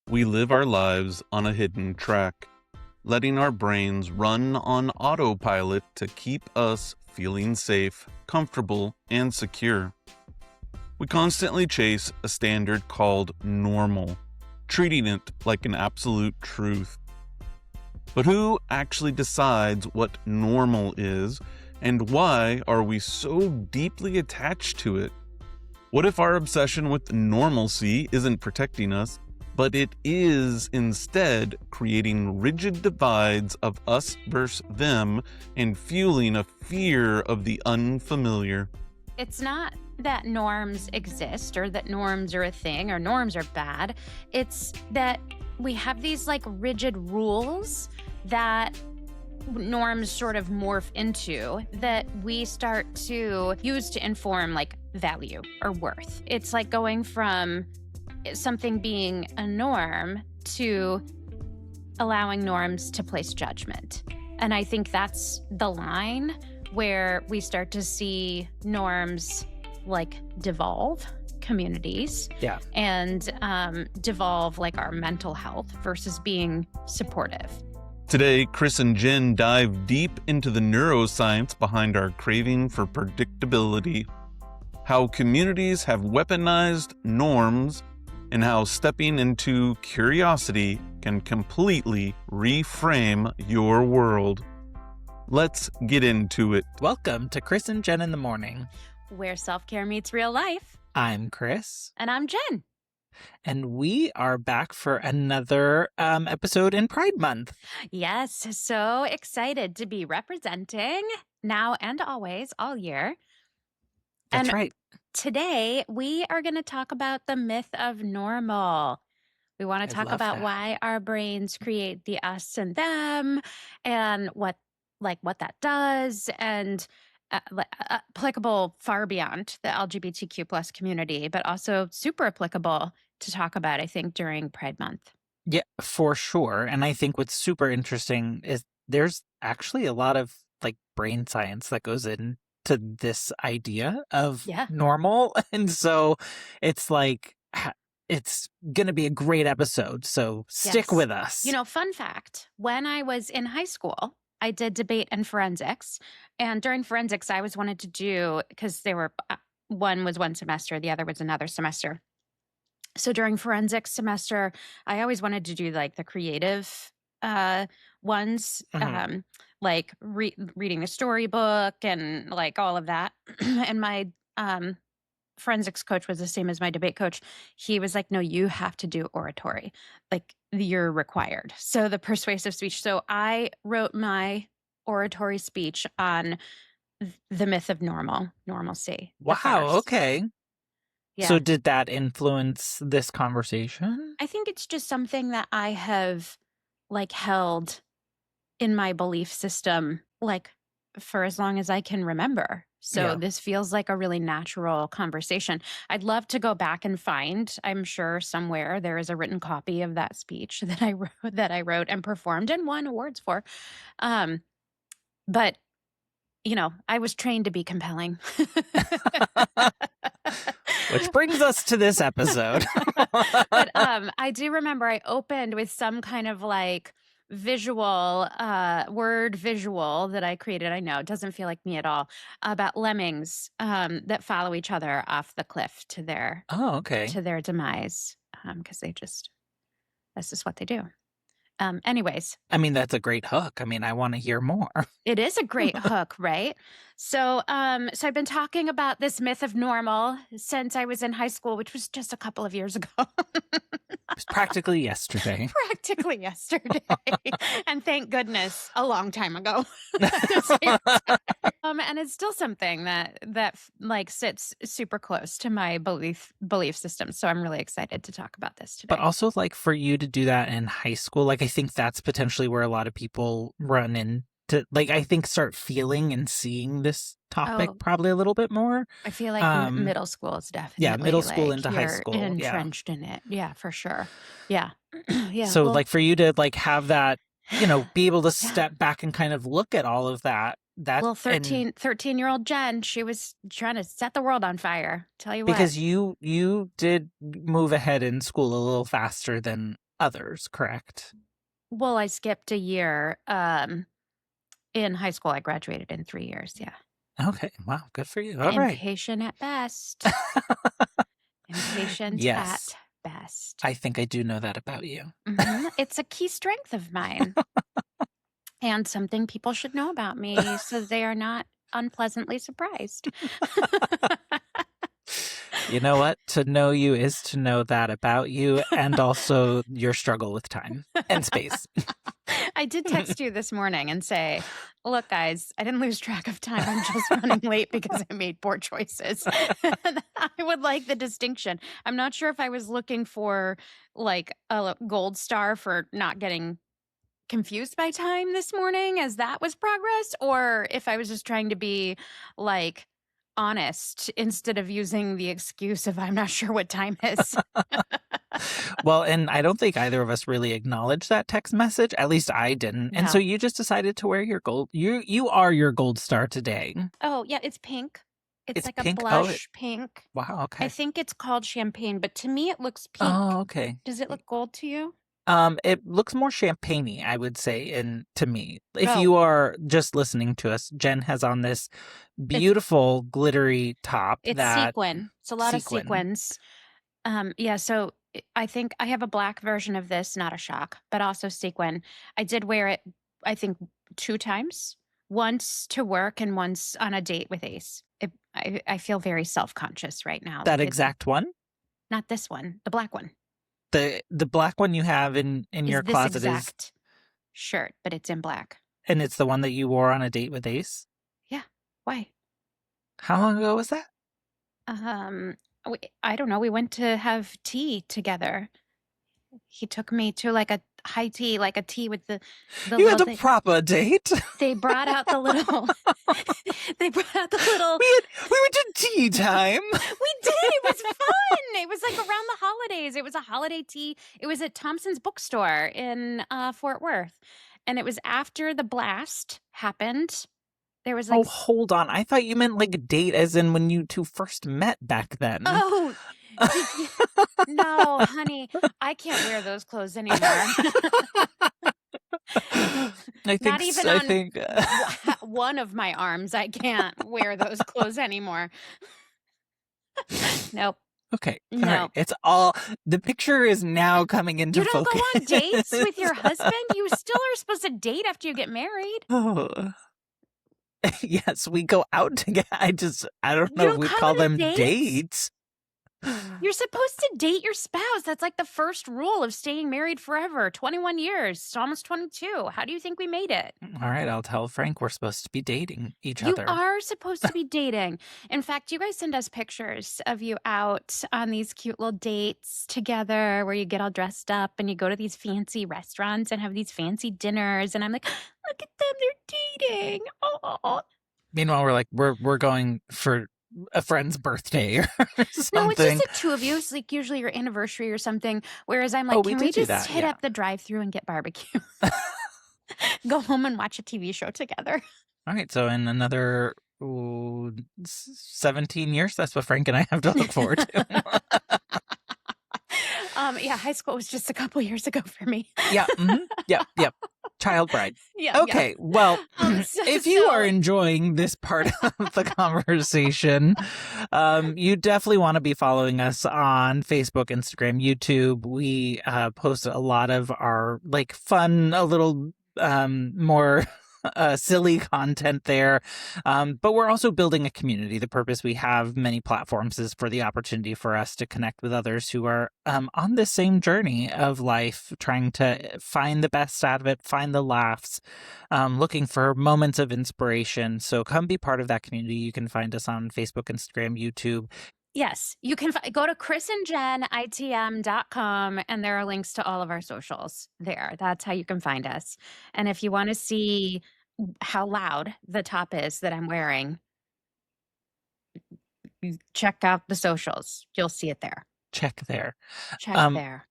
We live our lives on a hidden track, letting our brains run on autopilot to keep us feeling safe, comfortable, and secure. We constantly chase a standard called normal, treating it like an absolute truth. But who actually decides what normal is, and why are we so deeply attached to it? What if our obsession with normalcy isn't protecting us, but it is instead creating rigid divides of us versus them and fueling a fear of the unfamiliar? It's not that norms exist or that norms are a thing or norms are bad. It's that we have these rigid rules that norms sort of morph into that we start to use to inform value or worth. It's like going from something being a norm to allowing norms to place judgment. And I think that's the line where we start to see norms devolve communities and devolve our mental health versus being supportive. Today, Chris and Jen dive deep into the neuroscience behind our craving for predictability, how communities have weaponized norms, and how stepping into curiosity can completely reframe your world. Let's get into it. Welcome to Chris and Jen in the Morning, where self-care meets real life. I'm Chris. And I'm Jen. And we are back for another episode in Pride Month. Yes, so excited to be representing now and always, all year. That's right. Today, we are going to talk about the myth of normal. We want to talk about why our brains create the us and them and what that does, and applicable far beyond the LGBTQ plus community, but also super applicable to talk about, I think, during Pride Month. Yeah, for sure. And I think what's super interesting is there's actually a lot of brain science that goes into this idea of normal. And so it's it's going to be a great episode. So stick with us. Fun fact, when I was in high school, I did debate and forensics. And during forensics, I always wanted to do, because they were, one was one semester, the other was another semester. So during forensics semester, I always wanted to do the creative ones, reading a storybook and all of that. And my forensics coach was the same as my debate coach. He was like, no, you have to do oratory. You're required. So the persuasive speech. So I wrote my oratory speech on the myth of normalcy. Wow. Okay. Yeah. So did that influence this conversation? I think it's just something that I have held in my belief system for as long as I can remember. So this feels like a really natural conversation. I'd love to go back and find, I'm sure somewhere there is a written copy of that speech that I wrote and performed and won awards for. But I was trained to be compelling. Which brings us to this episode. But I do remember I opened with some kind of visual, word visual that I created. I know it doesn't feel like me at all, about lemmings that follow each other off the cliff to their to their demise, because that's just what they do. Anyways. I mean, that's a great hook. I mean, I want to hear more. It is a great hook, right? So I've been talking about this myth of normal since I was in high school, which was just a couple of years ago. It was practically yesterday. Practically yesterday. And thank goodness, a long time ago. And it's still something that sits super close to my belief system. So I'm really excited to talk about this today. But also for you to do that in high school, I think that's potentially where a lot of people run into, I think start feeling and seeing this topic probably a little bit more. I feel like middle school is definitely. Yeah, middle school into high school. Entrenched in it. Yeah, for sure. Yeah. Yeah. So for you to have that, be able to step back and kind of look at all of that. Well, 13-year-old Jen, she was trying to set the world on fire. Tell you what. Because you did move ahead in school a little faster than others, correct? Well, I skipped a year. In high school, I graduated in 3 years. Yeah. Okay. Wow. Good for you. All right. Impatient at best. Impatient Yes. at best. I think I do know that about you. It's a key strength of mine. And something people should know about me so they are not unpleasantly surprised. You know what? To know you is to know that about you, and also your struggle with time and space. I did text you this morning and say, look, guys, I didn't lose track of time. I'm just running late because I made poor choices. I would like the distinction. I'm not sure if I was looking for like a gold star for not getting confused by time this morning as that was progress, or if I was just trying to be like honest instead of using the excuse of I'm not sure what time is. Well, and I don't think either of us really acknowledged that text message. At least I didn't. And No. so you just decided to wear your gold. You are your gold star today. Oh, yeah, it's pink. It's like pink? a blush pink. Wow, okay. I think it's called champagne, but to me it looks pink. Oh, okay. Does it look gold to you? It looks more champagne-y, I would say, to me. If you are just listening to us, Jen has on this beautiful glittery top. It's sequin. It's a lot of sequins. Yeah, so I think I have a black version of this, not a shock, but also sequin. I did wear it, I think, 2 times. Once to work and once on a date with Ace. I feel very self-conscious right now. That exact one? Not this one, the black one. The black one you have in your closet is this exact shirt, but it's in black. And it's the one that you wore on a date with Ace? Yeah. Why? How long ago was that? I don't know. We went to have tea together. He took me to like a high tea, like a tea with the You had a proper date? They brought out the little we went to tea time. We did. It was fun. It was like around the holidays. It was a holiday tea. It was at Thompson's bookstore in Fort Worth. And it was after the blast happened. There was like... Oh, hold on. I thought you meant like date as in when you two first met back then. Oh, no, honey. I can't wear those clothes anymore. Not even on one of my arms. I can't wear those clothes anymore. Nope. Okay. No. All right. It's all... The picture is now coming into focus. You don't go on dates with your husband? You still are supposed to date after you get married. Oh. Yes, we go out together. I don't know if we call them dates. You're supposed to date your spouse. That's like the first rule of staying married forever. 21 years. It's almost 22. How do you think we made it? All right, I'll tell Frank we're supposed to be dating each other. You are supposed to be dating. In fact, you guys send us pictures of you out on these cute little dates together where you get all dressed up and you go to these fancy restaurants and have these fancy dinners. And I'm like, look at them. They're dating. Oh. Meanwhile, we're like, we're going for a friend's birthday or something. No, it's just the two of you. It's like usually your anniversary or something. Whereas I'm like, can we just hit up the drive-thru and get barbecue? Go home and watch a TV show together. All right. So in another 17 years, that's what Frank and I have to look forward to. Yeah, high school was just a couple years ago for me. Yeah. Mm-hmm. Yep. Child bride. Yeah. Okay. Yeah. Well, if you are enjoying this part of the conversation, you definitely want to be following us on Facebook, Instagram, YouTube. We post a lot of our like fun, a little more silly content there. But we're also building a community. The purpose we have many platforms is for the opportunity for us to connect with others who are on the same journey of life, trying to find the best out of it, find the laughs, looking for moments of inspiration. So come be part of that community. You can find us on Facebook, Instagram, YouTube. Yes, you can go to chrisandjenitm.com and there are links to all of our socials there. That's how you can find us. And if you want to see how loud the top is that I'm wearing, check out the socials. You'll see it there. Check there. There.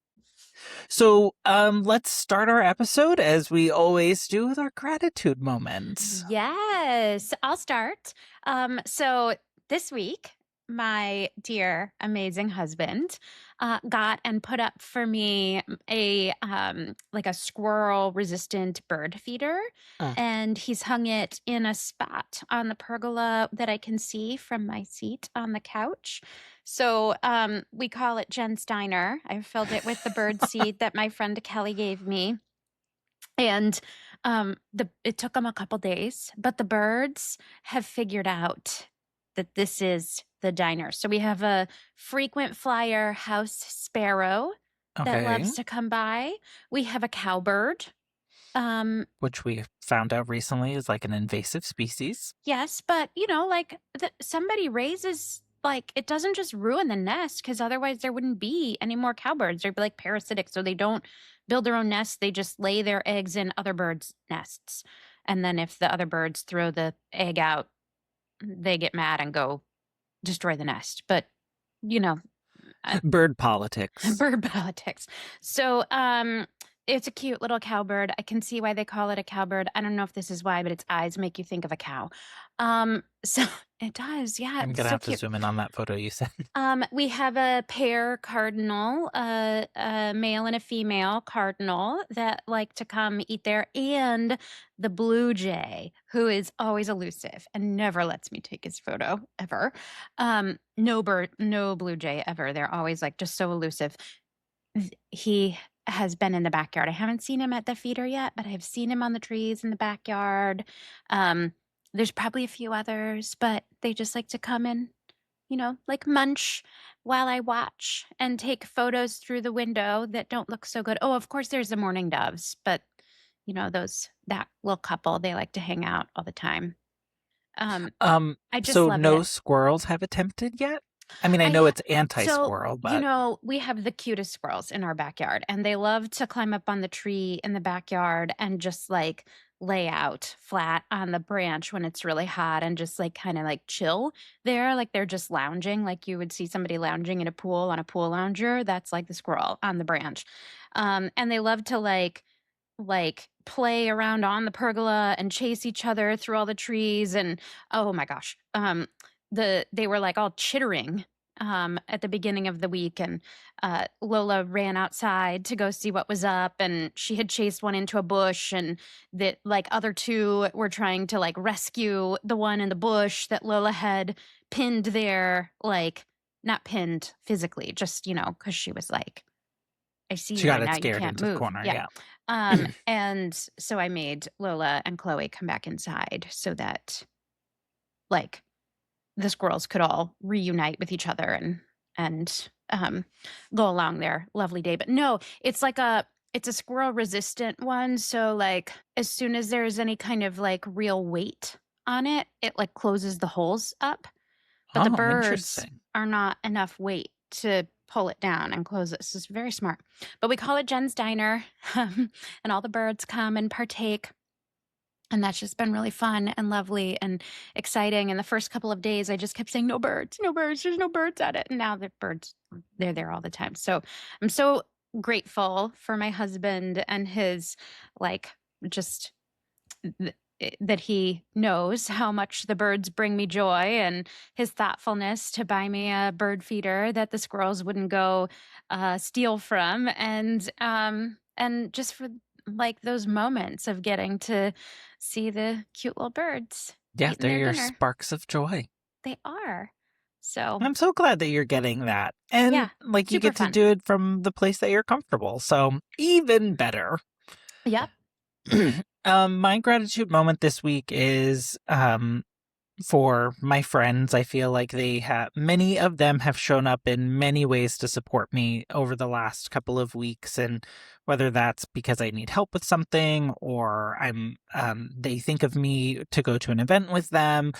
So let's start our episode as we always do with our gratitude moments. Yes, I'll start. So this week, my dear, amazing husband got and put up for me a like a squirrel resistant bird feeder. Mm. And he's hung it in a spot on the pergola that I can see from my seat on the couch. So we call it Jen's Diner. I filled it with the bird seed that my friend Kelly gave me. And it took them a couple days, but the birds have figured out that this is the diner. So we have a frequent flyer house sparrow that Okay. loves to come by. We have a cowbird. Which we found out recently is like an invasive species. Yes, but like somebody raises, like, it doesn't just ruin the nest, because otherwise there wouldn't be any more cowbirds. They'd be like parasitic, so they don't build their own nests. They just lay their eggs in other birds' nests. And then if the other birds throw the egg out, they get mad and go destroy the nest. But, Bird politics. bird politics. So, it's a cute little cowbird. I can see why they call it a cowbird. I don't know if this is why, but its eyes make you think of a cow. So it does. Yeah. I'm It's gonna so have to cute. zoom in on that photo you sent. We have a pair cardinal, a male and a female cardinal that like to come eat there, and the blue jay, who is always elusive and never lets me take his photo ever. No blue jay ever. They're always like just so elusive. He has been in the backyard. I haven't seen him at the feeder yet, but I've seen him on the trees in the backyard. There's probably a few others, but they just like to come and, like munch while I watch and take photos through the window that don't look so good. Oh, of course, there's the mourning doves, but that little couple, they like to hang out all the time. I just So love no it. squirrels have attempted yet? I mean, I know it's anti-squirrel, So, but we have the cutest squirrels in our backyard, and they love to climb up on the tree in the backyard and just like lay out flat on the branch when it's really hot and just like kind of like chill there. Like they're just lounging, like you would see somebody lounging in a pool on a pool lounger. That's like the squirrel on the branch. And they love to like play around on the pergola and chase each other through all the trees. And oh my gosh, they were like all chittering at the beginning of the week, and Lola ran outside to go see what was up, and she had chased one into a bush, and that like other two were trying to like rescue the one in the bush that Lola had pinned there, like not pinned physically, just because she was like, I see she you, got and it now you scared can't into the move. corner. Yeah. Yeah. And so I made Lola and Chloe come back inside so that like the squirrels could all reunite with each other and go along their lovely day. But no, it's a squirrel resistant one. So like as soon as there's any kind of like real weight on it, it like closes the holes up. But the birds Interesting. are not enough weight to pull it down and close it. So it's very smart. But we call it Jen's Diner, and all the birds come and partake. And that's just been really fun and lovely and exciting. And the first couple of days, I just kept saying, no birds, no birds, there's no birds at it. And now the birds, they're there all the time. So I'm so grateful for my husband and his, like, just that he knows how much the birds bring me joy, and his thoughtfulness to buy me a bird feeder that the squirrels wouldn't go steal from. And just for like those moments of getting to see the cute little birds. Yeah, eating they're their your dinner. sparks of joy. They are. So I'm so glad that you're getting that. And yeah, like you super get to fun. do it from the place that you're comfortable. So even better. Yep. My gratitude moment this week is for my friends. I feel like many of them have shown up in many ways to support me over the last couple of weeks, and whether that's because I need help with something or they think of me to go to an event with them.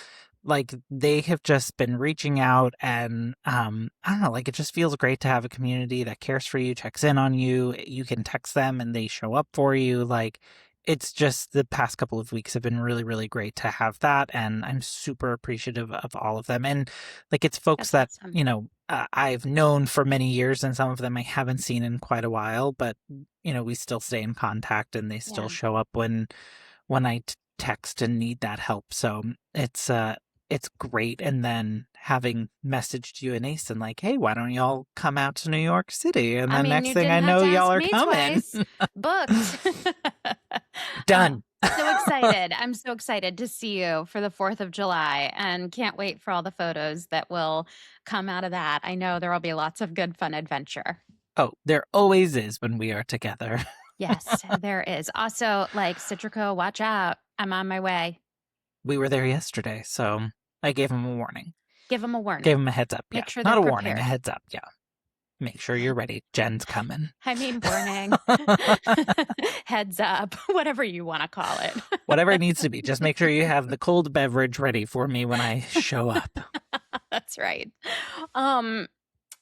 Like they have just been reaching out, and I don't know, like it just feels great to have a community that cares for you, checks in on you. You can text them and they show up for you. Like it's just the past couple of weeks have been really, really great to have that. And I'm super appreciative of all of them. And like, it's folks That's that, awesome. I've known for many years, and some of them I haven't seen in quite a while, but, we still stay in contact, and they still Yeah. show up when I text and need that help. So it's it's great. And then having messaged you and Asen like, hey, why don't y'all come out to New York City? And then next you thing I didn't have know, to y'all ask are me coming. twice. Booked. Done. So excited. I'm so excited to see you for the 4th of July and can't wait for all the photos that will come out of that. I know there will be lots of good, fun adventure. Oh, there always is when we are together. Yes, there is. Also, like, Citrico, watch out. I'm on my way. We were there yesterday, so I gave him a warning. Give him a warning. Gave him a heads up. Make yeah. sure Not they're a warning, prepared. a heads up. Yeah. Make sure you're ready. Jen's coming. I mean, warning. Heads up. Whatever you want to call it. Whatever it needs to be. Just make sure you have the cold beverage ready for me when I show up. That's right.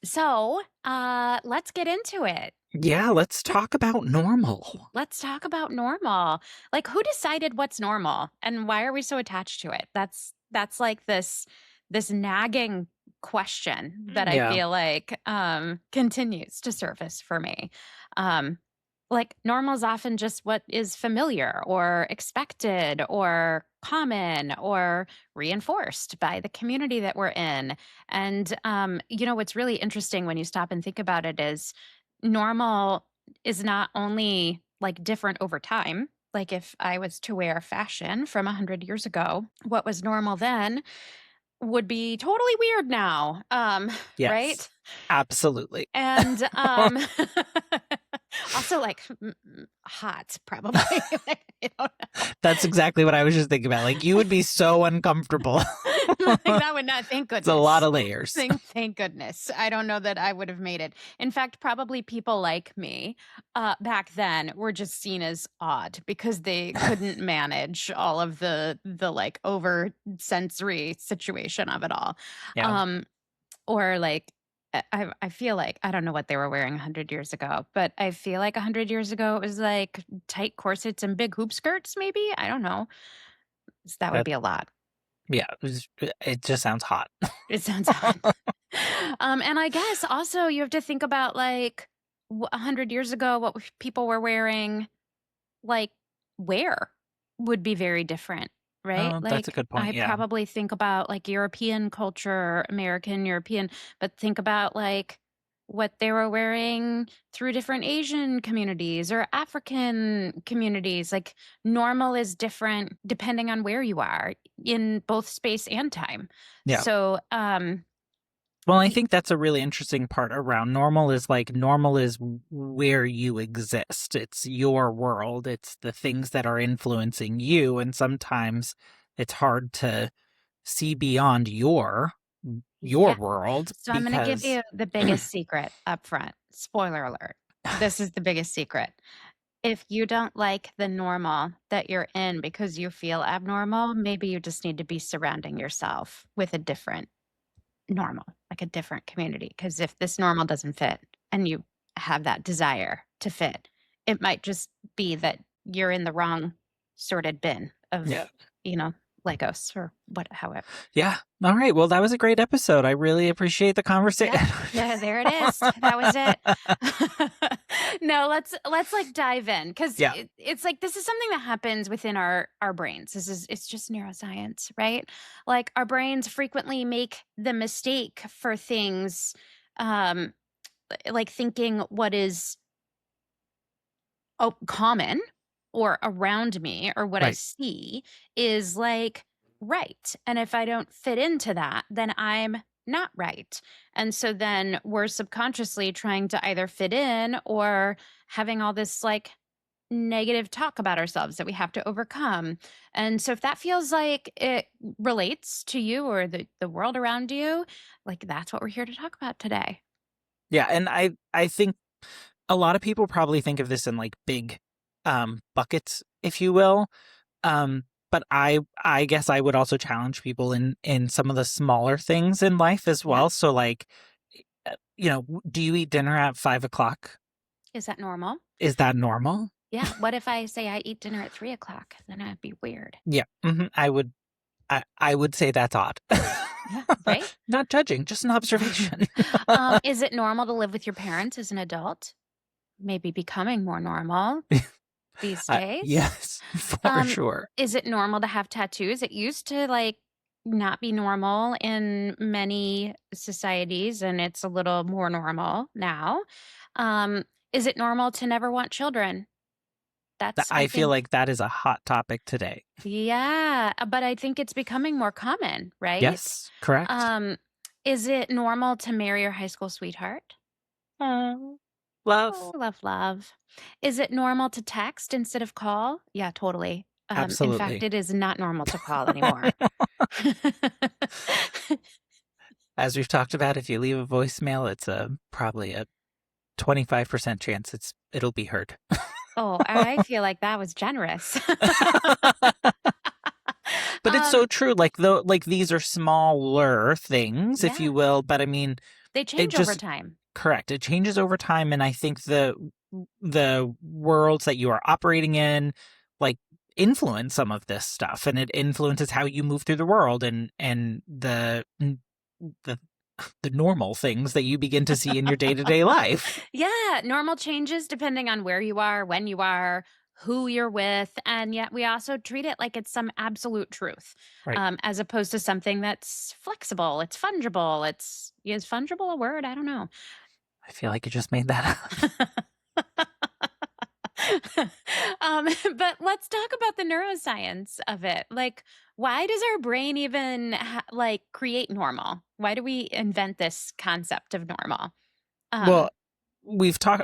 So let's get into it. Yeah, let's talk about normal. Let's talk about normal. Like, who decided what's normal and why are we so attached to it? That's like this nagging question that I feel like continues to surface for me. Like, normal is often just what is familiar or expected or common or reinforced by the community that we're in. And what's really interesting when you stop and think about it is normal is not only like different over time. Like, if I was to wear fashion from 100 years ago, what was normal then would be totally weird now. Yes, right? Absolutely. And also, like, hot, probably. I don't know. That's exactly what I was just thinking about. Like, you would be so uncomfortable. Like, that would not, thank goodness. It's a lot of layers. Thank goodness. I don't know that I would have made it. In fact, probably people like me back then were just seen as odd because they couldn't manage all of the like over sensory situation of it all. Yeah. Or like, I feel like, I don't know what they were wearing 100 years ago, but I feel like 100 years ago it was like tight corsets and big hoop skirts, maybe. I don't know. So that would be a lot. Yeah, it just sounds hot. It sounds hot. And I guess also you have to think about, like, 100 years ago, what people were wearing, like, where would be very different, right? Oh, like, that's a good point. I probably think about, like, European culture, American, European, but think about, like, what they were wearing through different Asian communities or African communities. Like, normal is different depending on where you are in both space and time. Yeah. So, well, I think that's a really interesting part around normal is where you exist. It's your world. It's the things that are influencing you. And sometimes it's hard to see beyond your world. So I'm going to give you the biggest secret up front. Spoiler alert. This is the biggest secret. If you don't like the normal that you're in because you feel abnormal, maybe you just need to be surrounding yourself with a different normal, like a different community. Because if this normal doesn't fit and you have that desire to fit, it might just be that you're in the wrong sorted bin of, Legos or however. Yeah. All right. Well, that was a great episode. I really appreciate the conversation. Yeah, there it is. That was it. No, let's like dive in because it's like this is something that happens within our brains. It's just neuroscience, right? Like, our brains frequently make the mistake for things, like thinking what is common or around me or what I see is like right. And if I don't fit into that, then I'm not right. And so then we're subconsciously trying to either fit in or having all this like negative talk about ourselves that we have to overcome. And so if that feels like it relates to you or the world around you, like, that's what we're here to talk about today. Yeah. And I think a lot of people probably think of this in like big buckets, if you will. But I guess I would also challenge people in some of the smaller things in life as well. So like, do you eat dinner at 5 o'clock? Is that normal? Is that normal? Yeah. What if I say I eat dinner at 3 o'clock? Then that'd be weird. Yeah. Mm-hmm. I would say that's odd. Yeah, right? Not judging, just an observation. Is it normal to live with your parents as an adult? Maybe becoming more normal these days. Yes, for sure. Is it normal to have tattoos? It used to like not be normal in many societies, and it's a little more normal now. Um, is it normal to never want children? That's, I I feel think, like that is a hot topic today. yeah, but I think it's becoming more common, right? Yes, correct. Um, is it normal to marry your high school sweetheart? Love. Oh, love, love. Is it normal to text instead of call? Yeah, totally. In fact, Absolutely. it is not normal to call anymore. As we've talked about, if you leave a voicemail, it's probably a 25% chance it'll be heard. Oh, I feel like that was generous. But it's so true. Like these are smaller things, if Yeah, you will. But I mean, they it change over just time. correct. It changes over time, and I think the worlds that you are operating in, like, influence some of this stuff, and it influences how you move through the world, and the the normal things that you begin to see in your day-to-day life. Yeah, normal changes depending on where you are, when you are, who you're with, and yet we also treat it like it's some absolute truth, Right. as opposed to something that's flexible. It's fungible. Is fungible a word? I don't know. I feel like you just made that up. But let's talk about the neuroscience of it. Like, why does our brain even like create normal? Why do we invent this concept of normal? Well, Um,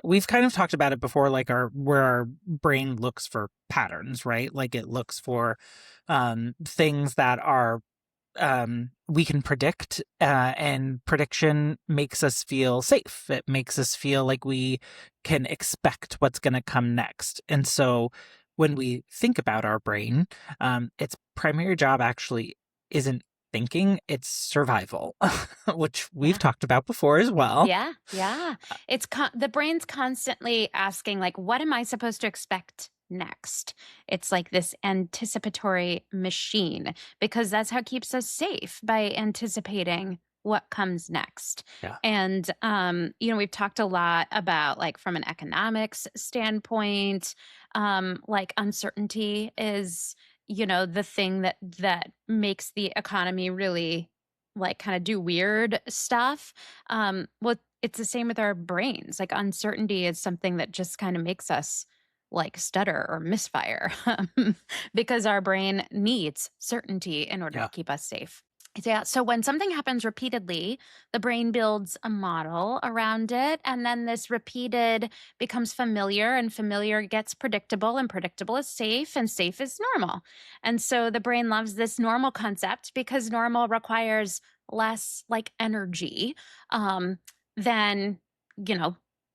we've kind of talked about it before, like where our brain looks for patterns, right? Like it looks for things that are we can predict, and prediction makes us feel safe. It makes us feel like we can expect what's going to come next. And so when we think about our brain, its primary job actually isn't thinking, it's survival, which we've yeah. talked about before as well. Yeah, yeah. It's the brain's constantly asking, like, what am I supposed to expect next? It's like this anticipatory machine because that's how it keeps us safe, by anticipating what comes next. Yeah. And we've talked a lot about, like, from an economics standpoint, like, uncertainty is, the thing that makes the economy really, like, kind of do weird stuff. Well, it's the same with our brains. Like, uncertainty is something that just kind of makes us, like, stutter or misfire because our brain needs certainty in order to Yeah. keep us safe. Yeah. So when something happens repeatedly, the brain builds a model around it. And then this repeated becomes familiar, and familiar gets predictable, and predictable is safe, and safe is normal. And so the brain loves this normal concept because normal requires less, like, energy than,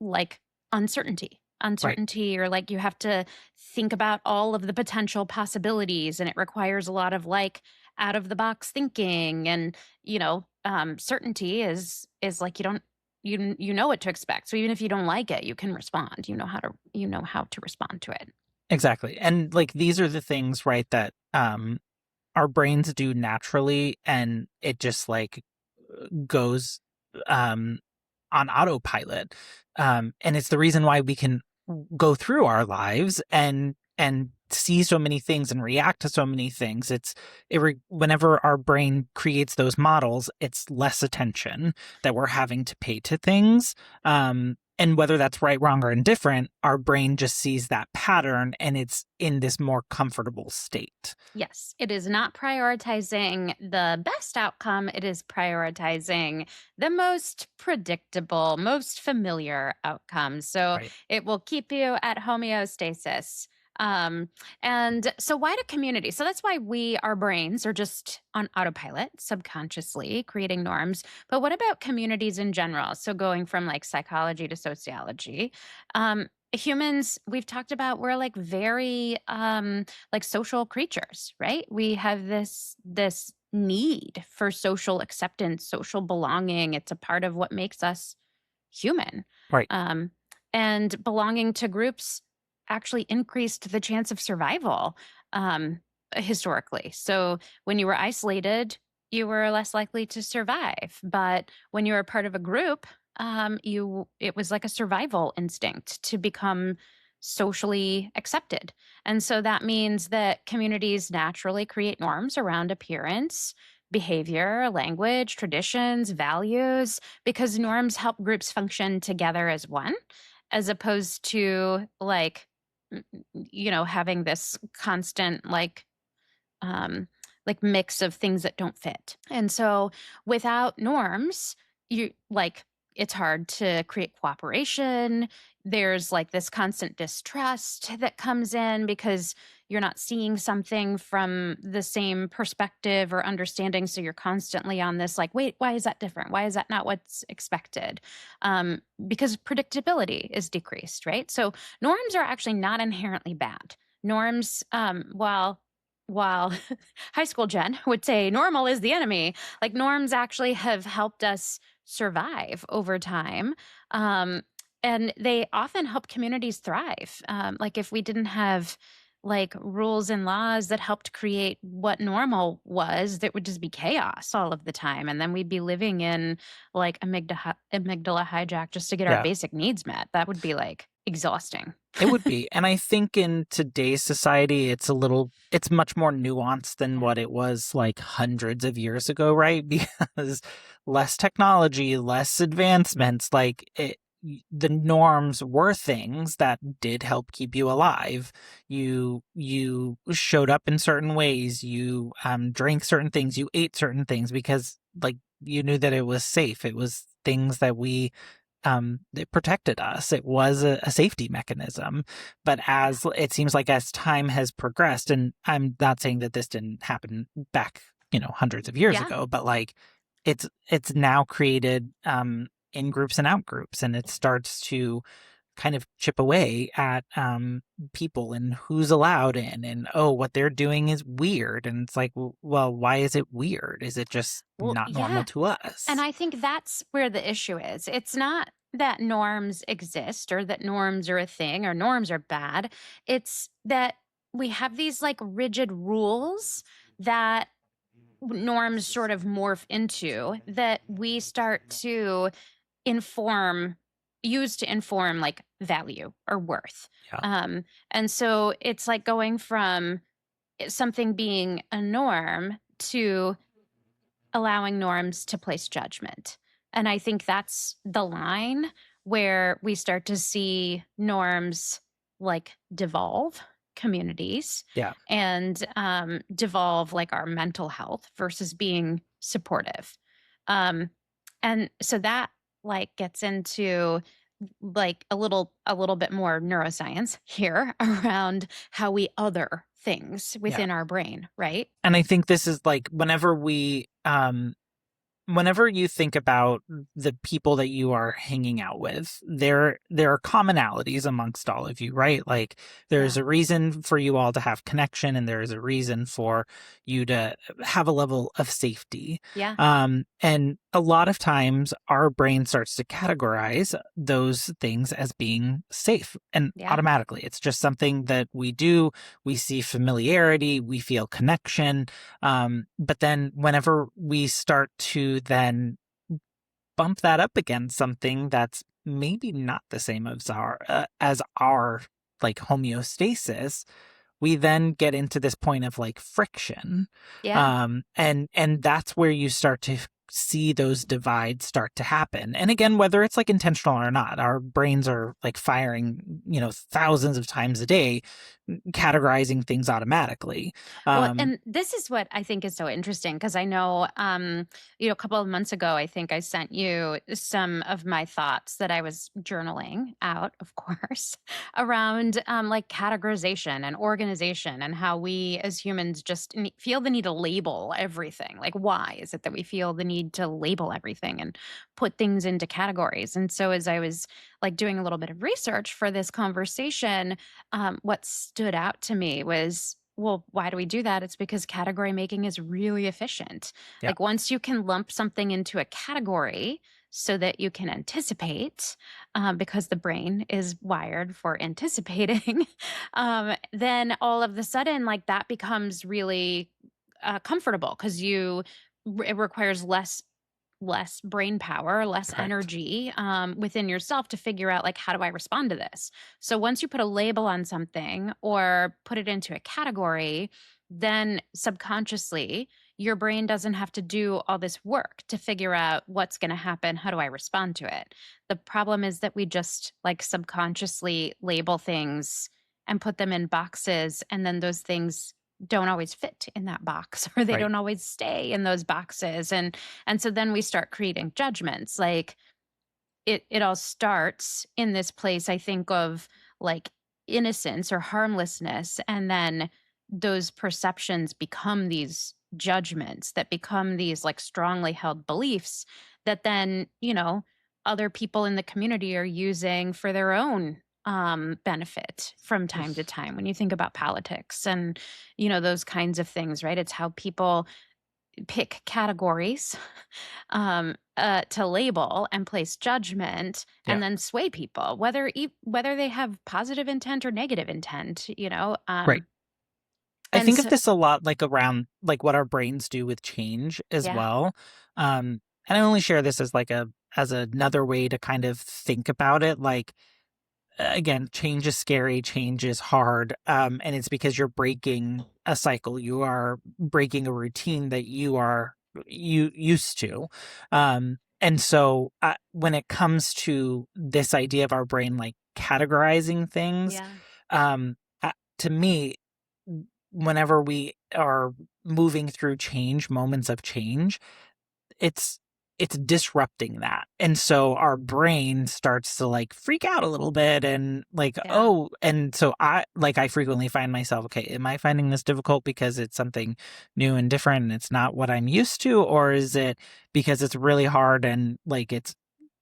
like, uncertainty. Right. Uncertainty, or like you have to think about all of the potential possibilities, and it requires a lot of, like, out of the box thinking. And certainty is like, you know what to expect, so even if you don't like it, you can respond. You know how to respond to it. Exactly. And like these are the things, right, that our brains do naturally, and it just like goes on autopilot. And it's the reason why we can go through our lives and see so many things and react to so many things. Whenever our brain creates those models, it's less attention that we're having to pay to things. And whether that's right, wrong, or indifferent, our brain just sees that pattern and it's in this more comfortable state. Yes, it is not prioritizing the best outcome. It is prioritizing the most predictable, most familiar outcome. So Right. it will keep you at homeostasis. And so why do communities? So that's why our brains are just on autopilot, subconsciously creating norms. But what about communities in general? So going from, like, psychology to sociology, humans, we've talked about, we're, like, very like, social creatures, right? We have this need for social acceptance, social belonging. It's a part of what makes us human. Right. And belonging to groups actually increased the chance of survival, historically. So when you were isolated, you were less likely to survive. But when you were part of a group, it was like a survival instinct to become socially accepted. And so that means that communities naturally create norms around appearance behavior, language, traditions, values, because norms help groups function together as one, as opposed to having this constant um, mix of things that don't fit. And so without norms, you like it's hard to create cooperation. There's like this constant distrust that comes in because you're not seeing something from the same perspective or understanding. So you're constantly on this, like, wait, why is that different? Why is that not what's expected? Because predictability is decreased, right? So norms are actually not inherently bad. Norms, while high school Jen would say normal is the enemy, like norms actually have helped us survive over time. Um, and they often help communities thrive. Like if we didn't have like rules and laws that helped create what normal was, that would just be chaos all of the time. And then we'd be living in like amygdala hijack just to get our Yeah. basic needs met. That would be like exhausting. It would be. And I think in today's society, it's much more nuanced than what it was like hundreds of years ago, right? Because less technology, less advancements, the norms were things that did help keep you alive. You showed up in certain ways. You drank certain things. You ate certain things because like you knew that it was safe. It was things that it protected us. It was a safety mechanism. But as it seems like as time has progressed, and I'm not saying that this didn't happen back, hundreds of years ago, but like it's now created in groups and out groups, and it starts to kind of chip away at people and who's allowed in, and what they're doing is weird. And it's like, well, why is it weird? Is it just not normal to us? And I think that's where the issue is. It's not that norms exist or that norms are a thing or norms are bad. It's that we have these like rigid rules that norms sort of morph into, that we start to use to inform like value or worth. Yeah. And so it's like going from something being a norm to allowing norms to place judgment. And I think that's the line where we start to see norms like devolve communities, Yeah. and devolve like our mental health versus being supportive. And so that like gets into like a little bit more neuroscience here around how we other things within our brain, right? And I think this is like whenever you think about the people that you are hanging out with, there are commonalities amongst all of you, right? Like there's a reason for you all to have connection, and there is a reason for you to have a level of safety. Yeah. And a lot of times our brain starts to categorize those things as being safe, and automatically it's just something that we do. We see familiarity, we feel connection. But then whenever we start to then bump that up against something that's maybe not the same as our like homeostasis, we then get into this point of like friction. And that's where you start to see those divides start to happen. And again, whether it's like intentional or not, our brains are like firing, thousands of times a day, categorizing things automatically. Well, and this is what I think is so interesting, because I know, a couple of months ago, I think I sent you some of my thoughts that I was journaling out, of course, around like categorization and organization, and how we as humans just feel the need to label everything. Like, why is it that we feel the need to label everything and put things into categories? And so as I was like doing a little bit of research for this conversation, what stood out to me was, well, why do we do that? It's because category making is really efficient. Like once you can lump something into a category so that you can anticipate, because the brain is wired for anticipating, then all of a sudden, like that becomes really comfortable, because it requires less brain power, less energy within yourself to figure out, like, how do I respond to this? So once you put a label on something or put it into a category, then subconsciously your brain doesn't have to do all this work to figure out what's going to happen. How do I respond to it? The problem is that we just like subconsciously label things and put them in boxes, and then those things don't always fit in that box, or they Right. don't always stay in those boxes. And so then we start creating judgments. Like it all starts in this place, I think, of like innocence or harmlessness, and then those perceptions become these judgments that become these like strongly held beliefs that then, other people in the community are using for their own benefit from time to time. When you think about politics and those kinds of things, right? It's how people pick categories to label and place judgment Yeah. and then sway people, whether they have positive intent or negative intent. Right. I And think of so, this a lot like around like what our brains do with change as yeah, well. And I only share this as like as another way to kind of think about it. Like again, change is scary, change is hard. And it's because you're breaking a cycle. You are breaking a routine that you used to. And so when it comes to this idea of our brain like categorizing things, yeah, to me, whenever we are moving through change, moments of change, it's disrupting that. And so our brain starts to like freak out a little bit and like, yeah. oh, and so I frequently find myself, okay, am I finding this difficult because it's something new and different and it's not what I'm used to? Or is it because it's really hard and like it's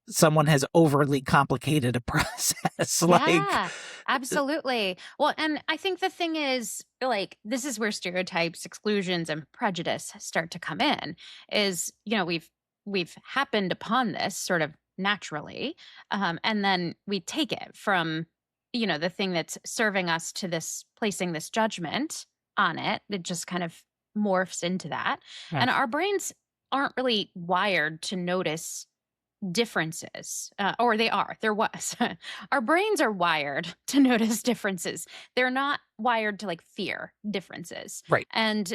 someone has overly complicated a process? Like, Yeah, absolutely. Well, and I think the thing is, like, this is where stereotypes, exclusions, and prejudice start to come in. Is we've happened upon this sort of naturally, and then we take it from the thing that's serving us to this, placing this judgment on it. It just kind of morphs into that, yeah, and our brains aren't really wired to notice differences, or they are. There was. Our brains are wired to notice differences. They're not wired to like fear differences. right. And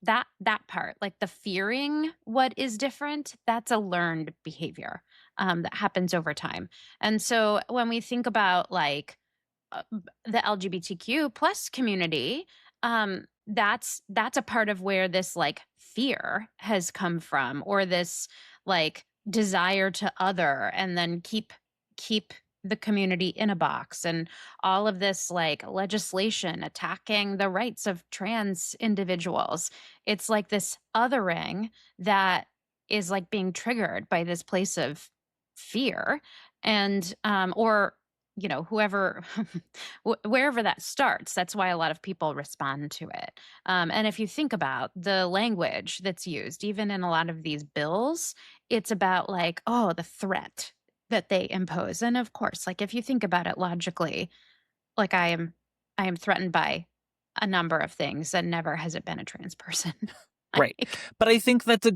that part, like the fearing what is different, that's a learned behavior that happens over time. And so when we think about like the LGBTQ plus community, that's a part of where this like fear has come from, or this like desire to other and then keep the community in a box, and all of this like legislation attacking the rights of trans individuals. It's like this othering that is like being triggered by this place of fear, and or whoever wherever that starts. That's why a lot of people respond to it. And if you think about the language that's used even in a lot of these bills, it's about like, oh, the threat that they impose. And of course, like if you think about it logically, like I am threatened by a number of things, and never has it been a trans person. Right. Like, But I think that's a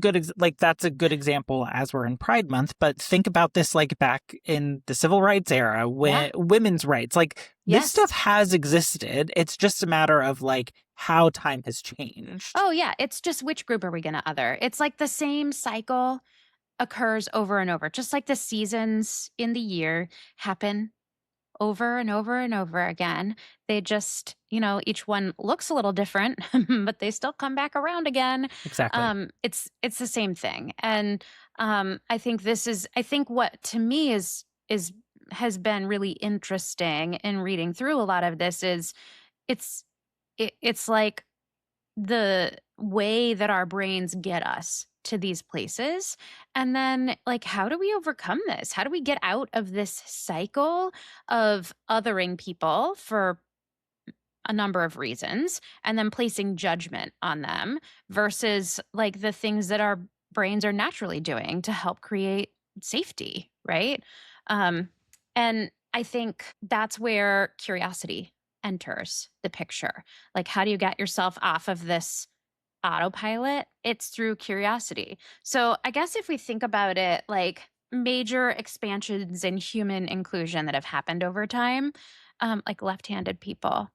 that's a good example as we're in Pride Month. But think about this like back in the civil rights era, yeah, when women's rights, like this yes. stuff has existed. It's just a matter of like how time has changed. Oh yeah, it's just which group are we going to other? It's like the same cycle occurs over and over, just like the seasons in the year happen over and over and over again. They just, each one looks a little different, but they still come back around again. Exactly. It's the same thing. And I think what to me is has been really interesting in reading through a lot of this is it's it's like the way that our brains get us to these places. And then, like, how do we overcome this? How do we get out of this cycle of othering people for a number of reasons and then placing judgment on them versus like the things that our brains are naturally doing to help create safety, right? Um, and I think that's where curiosity enters the picture. Like, how do you get yourself off of this autopilot? It's through curiosity. So, I guess if we think about it, like major expansions in human inclusion that have happened over time, like left handed people.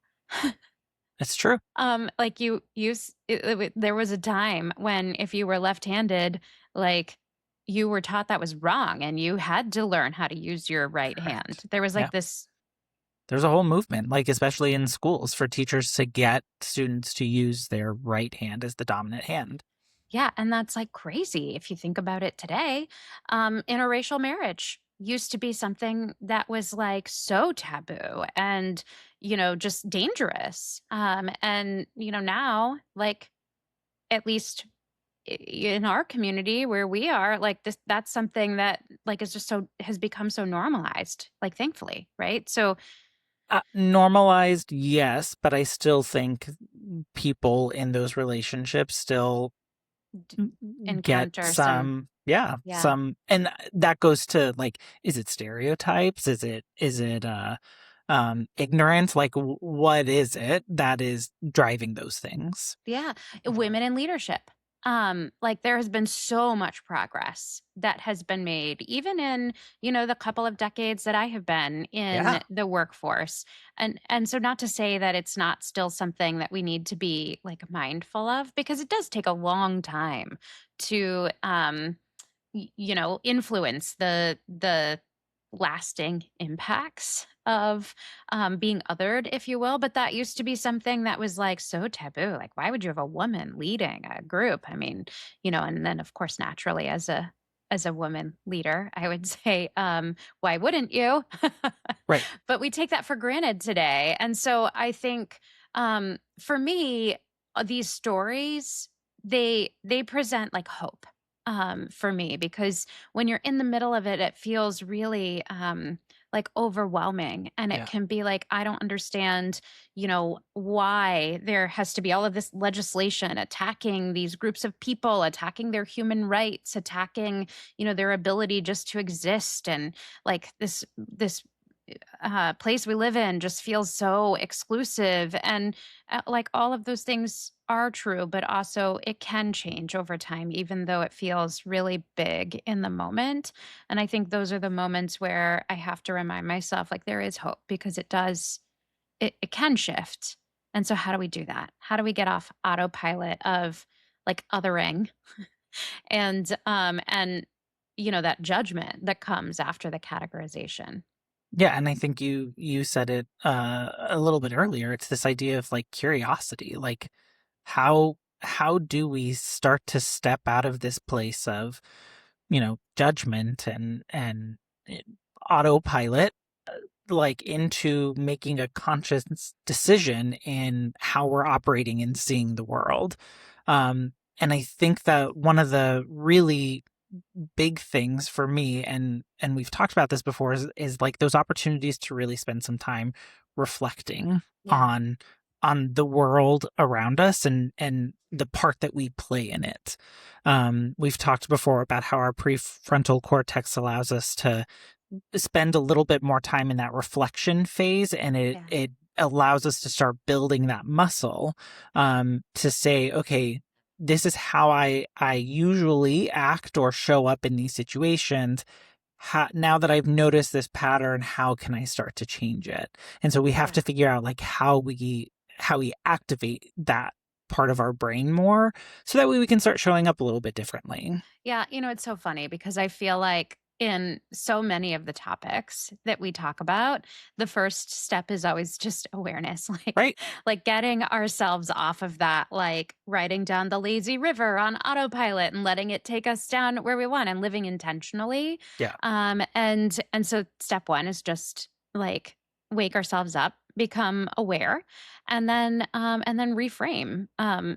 It's true. Like there was a time when if you were left-handed, like you were taught that was wrong and you had to learn how to use your right hand. Correct. There was Yeah. like this. There's a whole movement, like especially in schools, for teachers to get students to use their right hand as the dominant hand. Yeah, and that's like crazy if you think about it today. Interracial marriage used to be something that was like so taboo and, just dangerous. And, now, like, at least in our community where we are, like that's something that like is just has become so normalized, like thankfully, right? So Normalized, yes, but I still think people in those relationships still d- get encounter some, some, yeah. and that goes to like, is it stereotypes? Is it ignorance? Like, what is it that is driving those things? Yeah, women in leadership. Like there has been so much progress that has been made, even in, the couple of decades that I have been in Yeah, the workforce. And so not to say that it's not still something that we need to be like mindful of, because it does take a long time to influence the lasting impacts of being othered, if you will. But that used to be something that was like so taboo. Like, why would you have a woman leading a group? I mean, and then of course, naturally, as a woman leader, I would say, why wouldn't you? right. But we take that for granted today. And so I think for me, these stories, they present like hope for me, because when you're in the middle of it, it feels really like overwhelming, and it Yeah, can be like, I don't understand, why there has to be all of this legislation attacking these groups of people, attacking their human rights, attacking, their ability just to exist. And like this place we live in just feels so exclusive. And like all of those things are true, but also it can change over time, even though it feels really big in the moment. And I think those are the moments where I have to remind myself, like, there is hope, because it can shift. And so, how do we do that? How do we get off autopilot of like othering and that judgment that comes after the categorization? yeah, and I think you said it a little bit earlier. It's this idea of like curiosity, like how do we start to step out of this place of judgment and eh, autopilot, like into making a conscious decision in how we're operating and seeing the world. And I think that one of the really big things for me, and we've talked about this before, is like those opportunities to really spend some time reflecting Yeah. on the world around us and the part that we play in it. We've talked before about how our prefrontal cortex allows us to spend a little bit more time in that reflection phase, and it Yeah. it allows us to start building that muscle, to say, okay, this is how I usually act or show up in these situations. Now that I've noticed this pattern, how can I start to change it? And so we have Yeah. to figure out like how we activate that part of our brain more, so that way we can start showing up a little bit differently. Yeah, it's so funny because I feel like in so many of the topics that we talk about, the first step is always just awareness, like Right. like getting ourselves off of that, like writing down the lazy river on autopilot and letting it take us down where we want and living intentionally. Yeah. And so step 1 is just like wake ourselves up, become aware, and then reframe.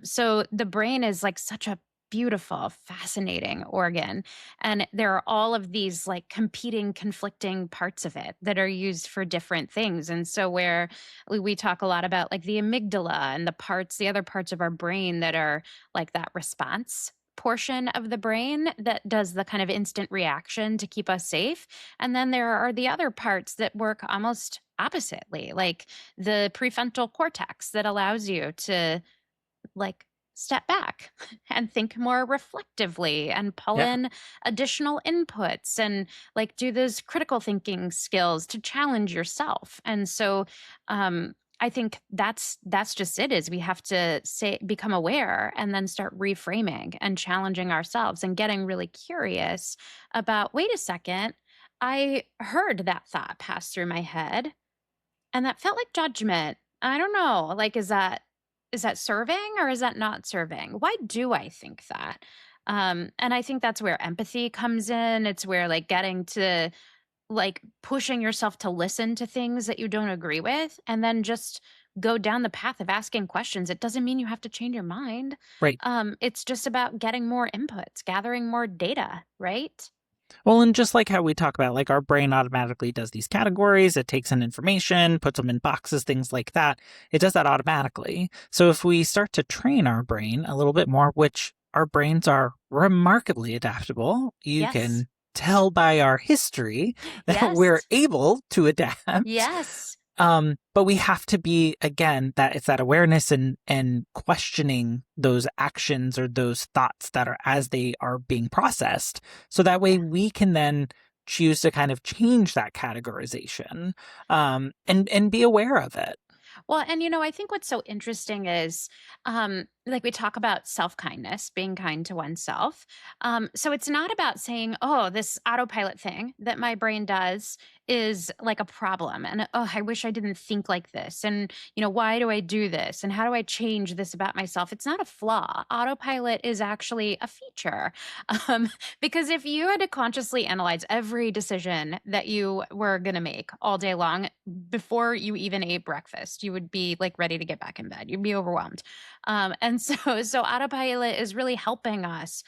So the brain is like such a beautiful, fascinating organ. And there are all of these like competing, conflicting parts of it that are used for different things. And so, where we talk a lot about like the amygdala and the other parts of our brain that are like that response portion of the brain that does the kind of instant reaction to keep us safe. And then there are the other parts that work almost oppositely, like the prefrontal cortex that allows you to like step back and think more reflectively and pull Yeah. in additional inputs and like do those critical thinking skills to challenge yourself. And so I think that's just it, is we have to become aware and then start reframing and challenging ourselves and getting really curious about, wait a second, I heard that thought pass through my head and that felt like judgment. I don't know. Like, is that serving or is that not serving? Why do I think that? And I think that's where empathy comes in. It's where like getting to like pushing yourself to listen to things that you don't agree with and then just go down the path of asking questions. It doesn't mean you have to change your mind. Right. It's just about getting more inputs, gathering more data, right? Well, and just like how we talk about, like our brain automatically does these categories, it takes in information, puts them in boxes, things like that. It does that automatically. So if we start to train our brain a little bit more, which our brains are remarkably adaptable, you can tell by our history that we're able to adapt. Yes. But we have to be, again, that it's that awareness and questioning those actions or those thoughts that are as they are being processed. So that way we can then choose to kind of change that categorization, and be aware of it. Well, and I think what's so interesting is, like we talk about self-kindness, being kind to oneself. So it's not about saying, oh, this autopilot thing that my brain does is like a problem. And oh, I wish I didn't think like this. And, why do I do this? And how do I change this about myself? It's not a flaw. Autopilot is actually a feature. Because if you had to consciously analyze every decision that you were going to make all day long before you even ate breakfast, you would be like ready to get back in bed. You'd be overwhelmed. And so autopilot is really helping us.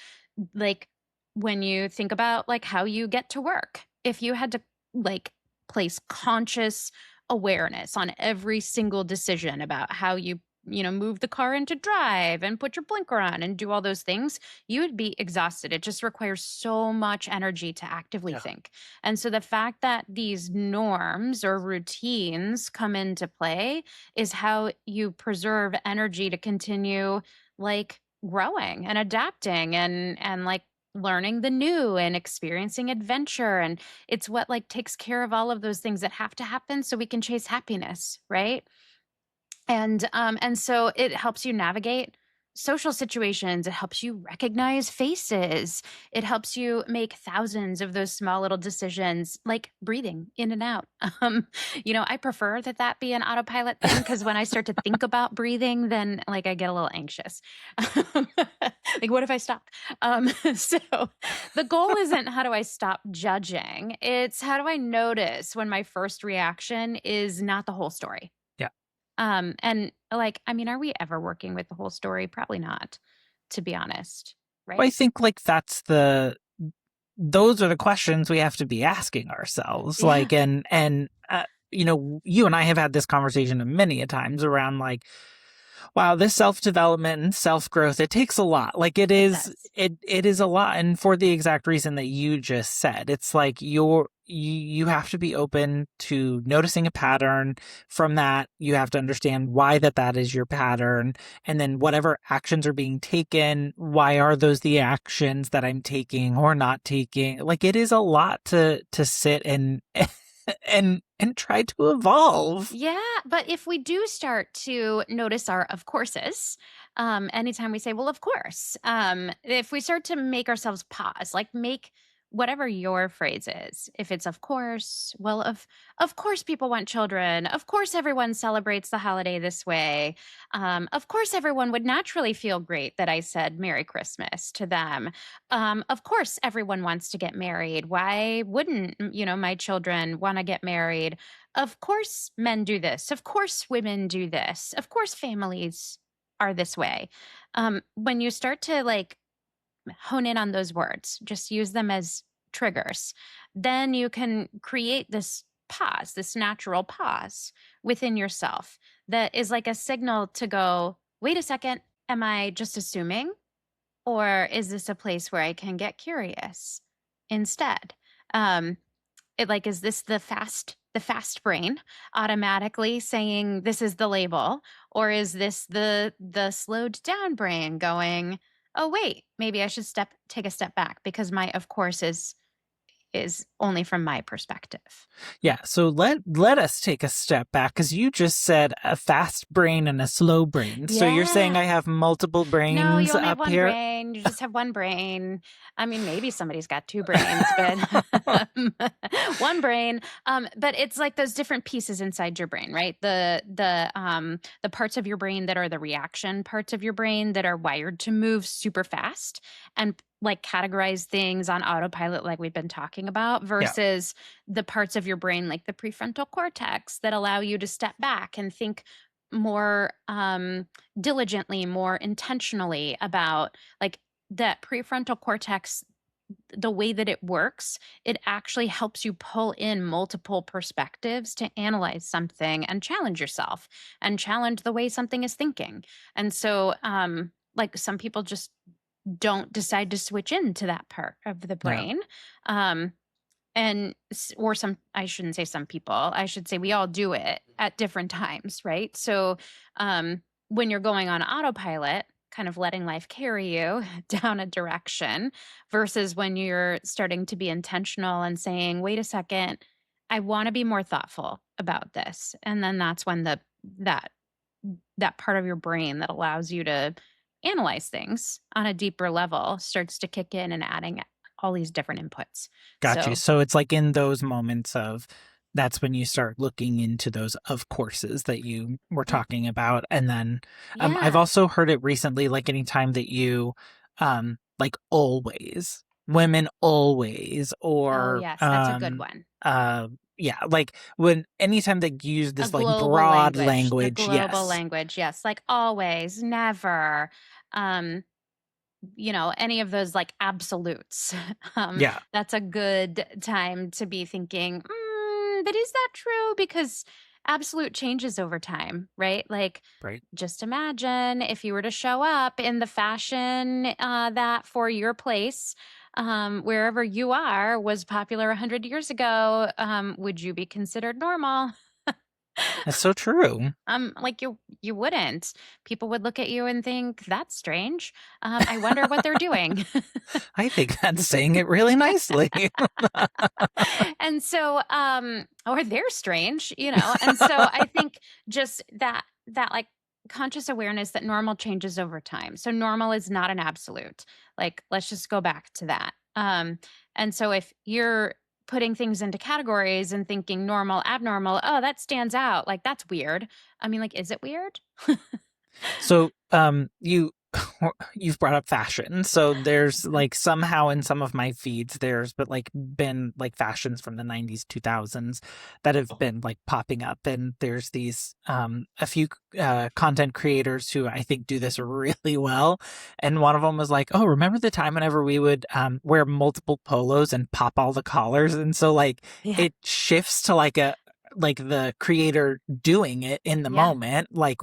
Like when you think about like how you get to work, if you had to like place conscious awareness on every single decision about how you move the car into drive and put your blinker on and do all those things, you would be exhausted. It just requires so much energy to actively think. And so the fact that these norms or routines come into play is how you preserve energy to continue like growing and adapting and like learning the new and experiencing adventure. And it's what like takes care of all of those things that have to happen so we can chase happiness, right? And so it helps you navigate social situations. It helps you recognize faces. It helps you make thousands of those small little decisions, like breathing in and out. I prefer that be an autopilot thing, because when I start to think about breathing, then like I get a little anxious. Like, what if I stopped? So the goal isn't how do I stop judging? It's how do I notice when my first reaction is not the whole story? And like, I mean, are we ever working with the whole story? Probably not, to be honest. Right. Well, I think like those are the questions we have to be asking ourselves. Like, and you and I have had this conversation many a times around like, wow, this self-development and self-growth, it takes a lot. Like it is a lot. And for the exact reason that you just said, it's like you have to be open to noticing a pattern. From that, you have to understand why that is your pattern. And then whatever actions are being taken, why are those the actions that I'm taking or not taking? Like it is a lot to sit and try to evolve. Yeah, but if we do start to notice our of courses, anytime we say, well, of course, if we start to make ourselves pause, like make whatever your phrase is, if it's of course, well, of course people want children. Of course everyone celebrates the holiday this way. Of course everyone would naturally feel great that I said Merry Christmas to them. Of course everyone wants to get married. Why wouldn't, my children want to get married? Of course men do this. Of course women do this. Of course families are this way. When you start to like hone in on those words, just use them as triggers, then you can create this pause, this natural pause within yourself that is like a signal to go, wait a second, am I just assuming? Or is this a place where I can get curious instead? Is this the fast brain automatically saying this is the label, or is this the slowed down brain going, oh wait, maybe I should take a step back, because my of course is is only from my perspective. Yeah. So let us take a step back, because you just said a fast brain and a slow brain. So you're saying I have multiple brains No, you only have up one here? brain. You just have one brain. I mean, maybe somebody's got two brains, but one brain. But it's like those different pieces inside your brain, right? The parts of your brain that are the reaction parts of your brain that are wired to move super fast and like categorize things on autopilot, like we've been talking about, versus the parts of your brain like the prefrontal cortex that allow you to step back and think more diligently, more intentionally about like that prefrontal cortex. The way that it works, it actually helps you pull in multiple perspectives to analyze something and challenge yourself and challenge the way something is thinking. And so like some people just don't decide to switch into that part of the brain. Or some, I shouldn't say some people, I should say we all do it at different times, right? So when you're going on autopilot, kind of letting life carry you down a direction, versus when you're starting to be intentional and saying, wait a second, I want to be more thoughtful about this. And then that's when that part of your brain that allows you to analyze things on a deeper level starts to kick in and adding all these different inputs. Got you. So it's like in those moments that's when you start looking into those of courses that you were talking about. And then I've also heard it recently, like anytime that you like always, women always, or yes, that's a good one. Yeah, like when anytime they use this like broad language, global language, yes, like always, never, any of those like absolutes. That's a good time to be thinking, but is that true? Because absolute changes over time, right? Like, just imagine if you were to show up in the fashion that for your place, wherever you are, was popular 100 years ago, would you be considered normal? That's so true. Like you wouldn't. People would look at you and think, that's strange. I wonder what they're doing. I think that's saying it really nicely. And so, or they're strange, and so I think just that like conscious awareness that normal changes over time. So normal is not an absolute. Like, let's just go back to that. And so if you're putting things into categories and thinking normal, abnormal, oh, that stands out, like that's weird. I mean, like, is it weird? So you've brought up fashion. So there's like somehow in some of my feeds but like been like fashions from the 90s, 2000s that have been like popping up. And there's these a few content creators who I think do this really well. And one of them was like, oh, remember the time whenever we would wear multiple polos and pop all the collars? And so like it shifts to like the creator doing it in the moment, like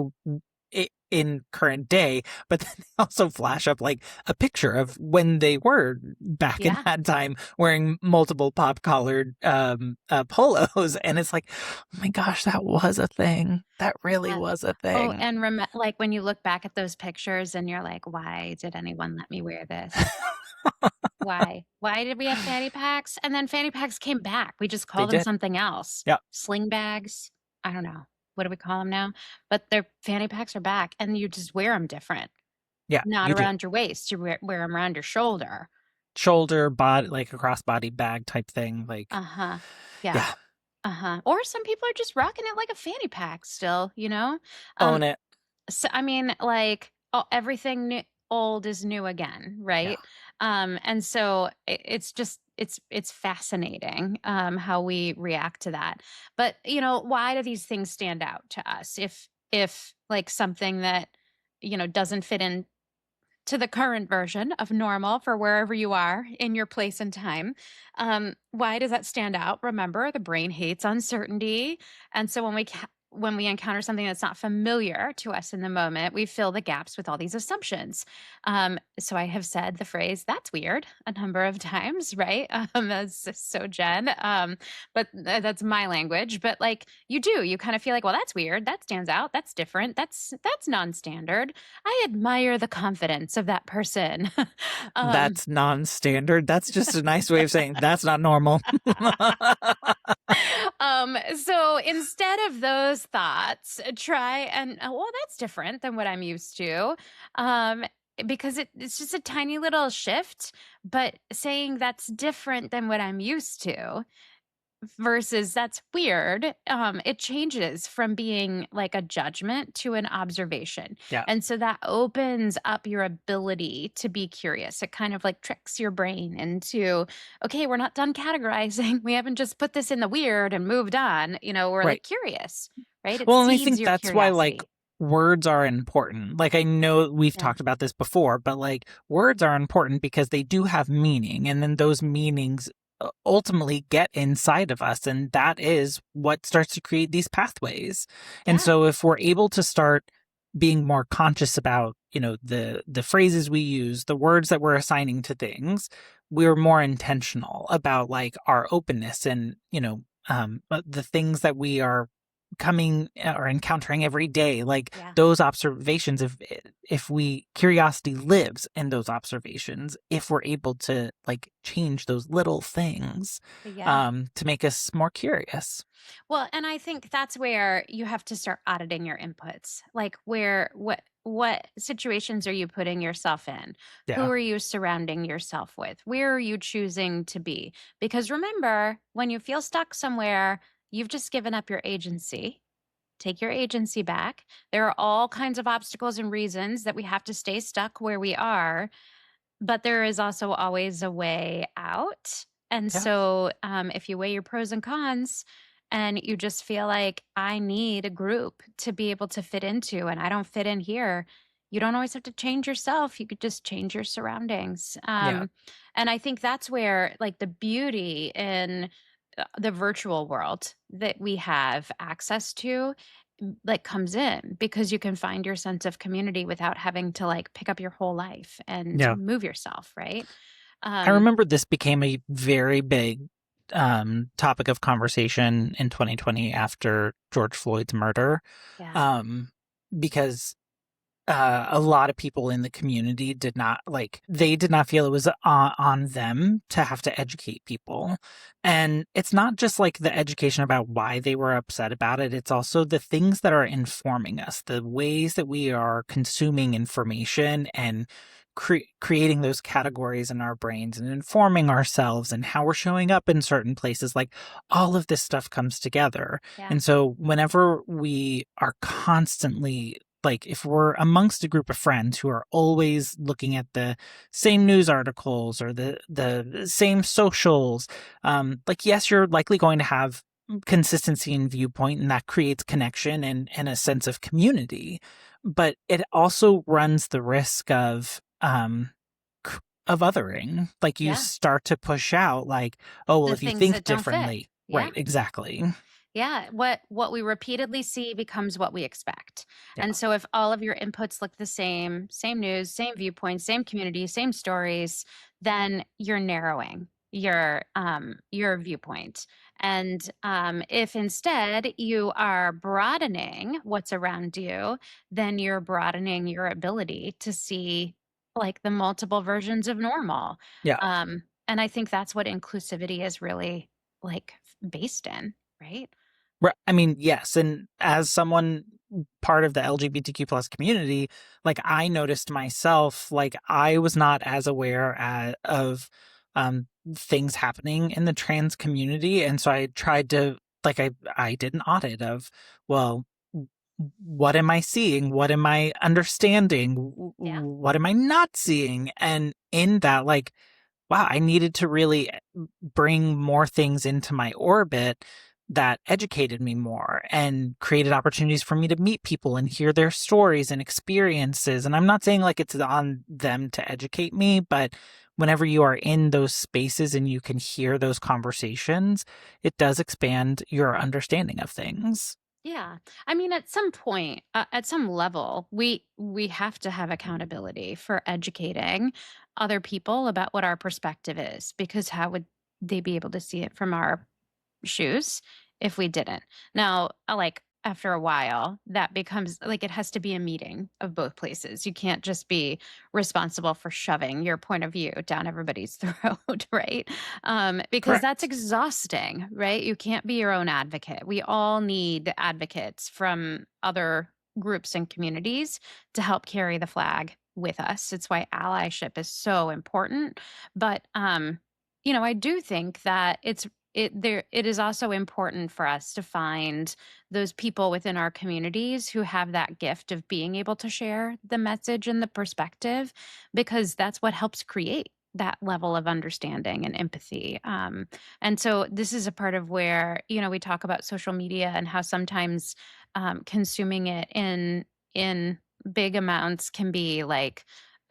in current day, but then they also flash up like a picture of when they were back in that time wearing multiple pop collared polos, and it's like, oh my gosh, that was a thing. That really was a thing. Oh, and like when you look back at those pictures and you're like, why did anyone let me wear this? Why did we have fanny packs? And then fanny packs came back. We just called them something else. Sling bags. I don't know. What do we call them now? But their fanny packs are back, and you just wear them different. Not around your waist. You wear them around your shoulder. Shoulder, body, like a crossbody bag type thing. Like, yeah. Or some people are just rocking it like a fanny pack still, Own it. So, I mean, like, everything old is new again, right? And so it's just, it's fascinating how we react to that. But, why do these things stand out to us? If like something that, doesn't fit in to the current version of normal for wherever you are in your place and time, why does that stand out? Remember, the brain hates uncertainty. And so when when we encounter something that's not familiar to us in the moment, we fill the gaps with all these assumptions. So I have said the phrase, that's weird, a number of times, right? That's so Jen. But that's my language. But like you kind of feel like, well, that's weird. That stands out. That's different. That's non-standard. I admire the confidence of that person. That's non-standard. That's just a nice way of saying that's not normal. So instead of those thoughts, try and, well, that's different than what I'm used to. Because it's just a tiny little shift, but saying that's different than what I'm used to versus that's weird, it changes from being like a judgment to an observation. Yeah. And so that opens up your ability to be curious. It kind of like tricks your brain into, okay, we're not done categorizing. We haven't just put this in the weird and moved on. We're like curious, right? It well, and I seeds think your that's why like curiosity. words are important. Like I know we've Yeah. talked about this before, but like words are important because they do have meaning, and then those meanings ultimately get inside of us, and that is what starts to create these pathways. And so if we're able to start being more conscious about the phrases we use, the words that we're assigning to things, we're more intentional about like our openness and the things that we are coming or encountering every day, like those observations. If curiosity lives in those observations, if we're able to like change those little things to make us more curious. Well, and I think that's where you have to start auditing your inputs. Like what situations are you putting yourself in? Who are you surrounding yourself with? Where are you choosing to be? Because remember, when you feel stuck somewhere, you've just given up your agency. Take your agency back. There are all kinds of obstacles and reasons that we have to stay stuck where we are, but there is also always a way out. And so if you weigh your pros and cons and you just feel like I need a group to be able to fit into and I don't fit in here, you don't always have to change yourself. You could just change your surroundings. And I think that's where like the beauty in the virtual world that we have access to like comes in, because you can find your sense of community without having to like pick up your whole life and move yourself, right? I remember this became a very big topic of conversation in 2020 after George Floyd's murder, because a lot of people in the community did not feel it was on them to have to educate people. And it's not just like the education about why they were upset about it. It's also the things that are informing us, the ways that we are consuming information and creating those categories in our brains and informing ourselves and how we're showing up in certain places. Like all of this stuff comes together. And so whenever we are constantly like if we're amongst a group of friends who are always looking at the same news articles or the same socials, like, yes, you're likely going to have consistency in viewpoint, and that creates connection and a sense of community. But it also runs the risk of othering. Like you start to push out like, oh, well, if you think differently. Right, exactly. Yeah, what we repeatedly see becomes what we expect. And so if all of your inputs look the same news, same viewpoints, same community, same stories, then you're narrowing your viewpoint. And if instead you are broadening what's around you, then you're broadening your ability to see like the multiple versions of normal. And I think that's what inclusivity is really like based in, right? I mean, yes. And as someone part of the LGBTQ plus community, like I noticed myself, like I was not as aware of things happening in the trans community. And so I tried to, like, I did an audit of, well, what am I seeing? What am I understanding? What am I not seeing? And in that, like, wow, I needed to really bring more things into my orbit that educated me more and created opportunities for me to meet people and hear their stories and experiences. And I'm not saying like it's on them to educate me, but whenever you are in those spaces and you can hear those conversations, it does expand your understanding of things. Yeah. I mean, at some point, at some level, we have to have accountability for educating other people about what our perspective is, because how would they be able to see it from our shoes if we didn't? Now, like after a while, that becomes like it has to be a meeting of both places. You can't just be responsible for shoving your point of view down everybody's throat, right? Because that's Correct. exhausting, right? You can't be your own advocate. We all need advocates from other groups and communities to help carry the flag with us. It's why allyship is so important. But I do think that it is also important for us to find those people within our communities who have that gift of being able to share the message and the perspective, because that's what helps create that level of understanding and empathy. And so this is a part of where we talk about social media and how sometimes consuming it in big amounts can be like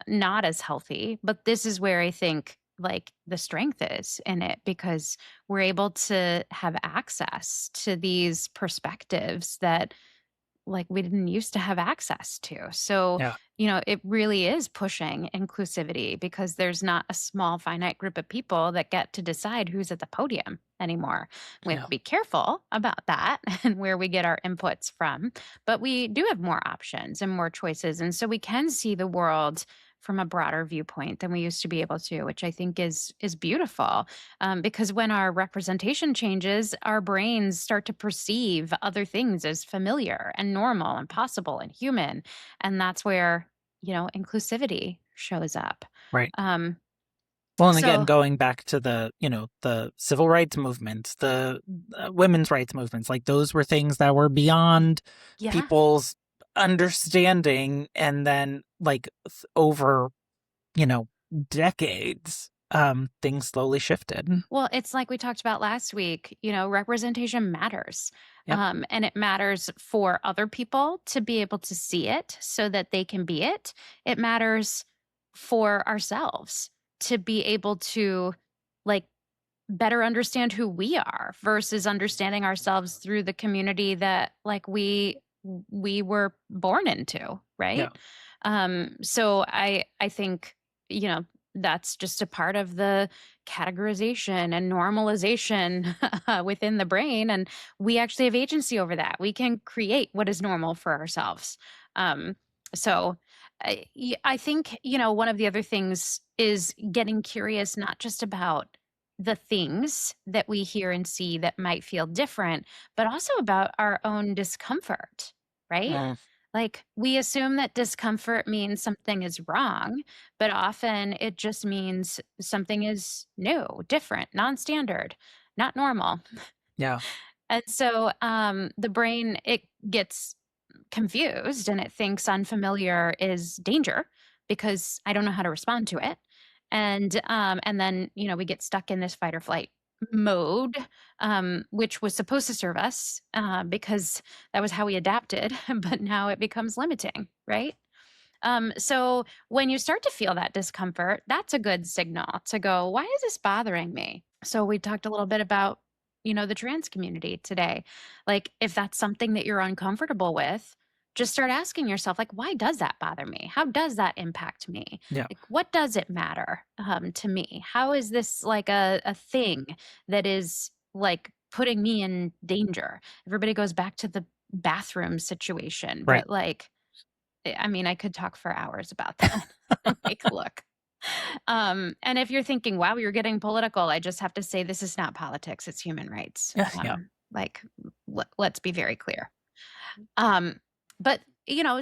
not as healthy. But this is where I think like the strength is in it, because we're able to have access to these perspectives that like we didn't used to have access to. So, Yeah. it really is pushing inclusivity, because there's not a small finite group of people that get to decide who's at the podium anymore. We have Yeah. to be careful about that and where we get our inputs from, but we do have more options and more choices. And so we can see the world from a broader viewpoint than we used to be able to, which I think is beautiful. Because when our representation changes, our brains start to perceive other things as familiar and normal and possible and human. And that's where, inclusivity shows up. Right. Um, Well, and again, so, going back to the civil rights movements, the women's rights movements, like those were things that were beyond yeah. people's understanding. And then like over, decades, things slowly shifted. Well, it's like we talked about last week, representation matters. Yep. And it matters for other people to be able to see it so that they can be it. It matters for ourselves to be able to like better understand who we are versus understanding ourselves through the community that like we were born into, Yeah. right? So I think, that's just a part of the categorization and normalization within the brain, and we actually have agency over that. We can create what is normal for ourselves. Um, so I think, one of the other things is getting curious, not just about the things that we hear and see that might feel different, but also about our own discomfort, right? Mm, Like we assume that discomfort means something is wrong, but often it just means something is new, different, non standard, not normal. yeah. And so the brain, it gets confused and it thinks unfamiliar is danger because I don't know how to respond to it. And then we get stuck in this fight or flight mode, which was supposed to serve us because that was how we adapted, but now it becomes limiting, right? So when you start to feel that discomfort, that's a good signal to go, why is this bothering me? So we talked a little bit about, the trans community today. Like if that's something that you're uncomfortable with, just start asking yourself, like, why does that bother me? How does that impact me? Yeah. Like, what does it matter to me? How is this like a thing that is like putting me in danger? Everybody goes back to the bathroom situation, Right. but like, I mean, I could talk for hours about that. Like, look. And if you're thinking, wow, you're getting political, I just have to say this is not politics, it's human rights. Yeah. Like, let's be very clear. Um, but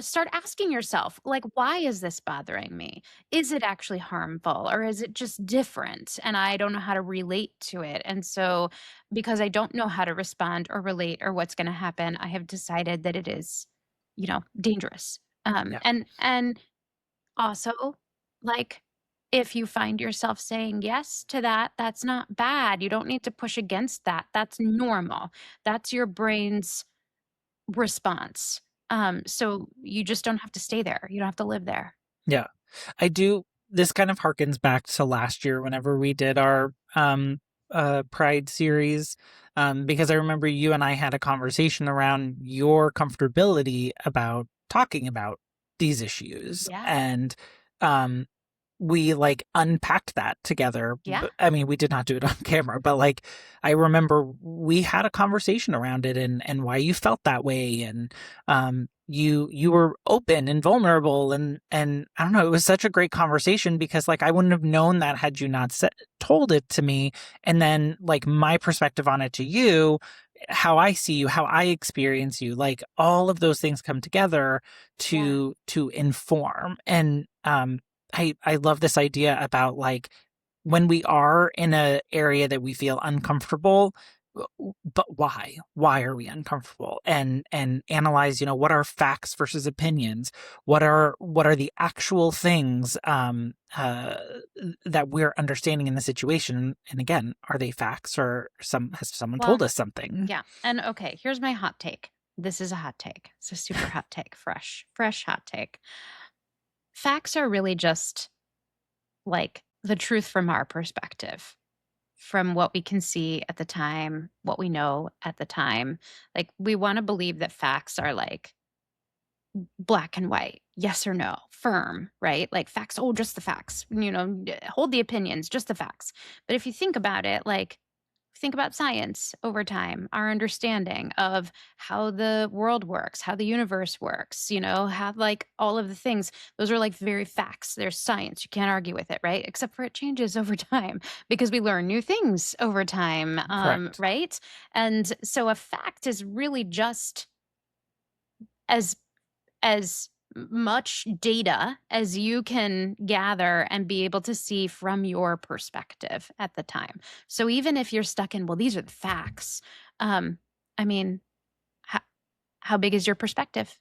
start asking yourself, like, why is this bothering me? Is it actually harmful or is it just different? And I don't know how to relate to it. And so, because I don't know how to respond or relate or what's going to happen, I have decided that it is, dangerous. Yeah. And also, like, if you find yourself saying yes to that, that's not bad. You don't need to push against that. That's normal. That's your brain's response. So you just don't have to stay there. You don't have to live there. Yeah. I do. This kind of harkens back to last year whenever we did our Pride series, because I remember you and I had a conversation around your comfortability about talking about these issues. Yeah. And we like unpacked that together. Yeah. I mean, we did not do it on camera, but like I remember we had a conversation around it and why you felt that way. And you were open and vulnerable and I don't know, it was such a great conversation because like I wouldn't have known that had you not told it to me. And then like my perspective on it to you, how I see you, how I experience you, like all of those things come together to inform. And I love this idea about like when we are in an area that we feel uncomfortable, but why? Why are we uncomfortable? And analyze, what are facts versus opinions? What are the actual things that we're understanding in the situation? And again, are they facts or has someone told us something? Yeah. And okay, here's my hot take. This is a hot take. It's a super hot take, fresh hot take. Facts are really just like the truth from our perspective, from what we can see at the time, what we know at the time. Like we want to believe that facts are like black and white, yes or no, firm, right? Like facts, just the facts, hold the opinions, just the facts. But if you think about it, like think about science over time, our understanding of how the world works, how the universe works, have like all of the things. Those are like very facts. There's science. You can't argue with it, right? Except for it changes over time because we learn new things over time, right? And so a fact is really just as much data as you can gather and be able to see from your perspective at the time. So even if you're stuck in, well, these are the facts, I mean, how big is your perspective?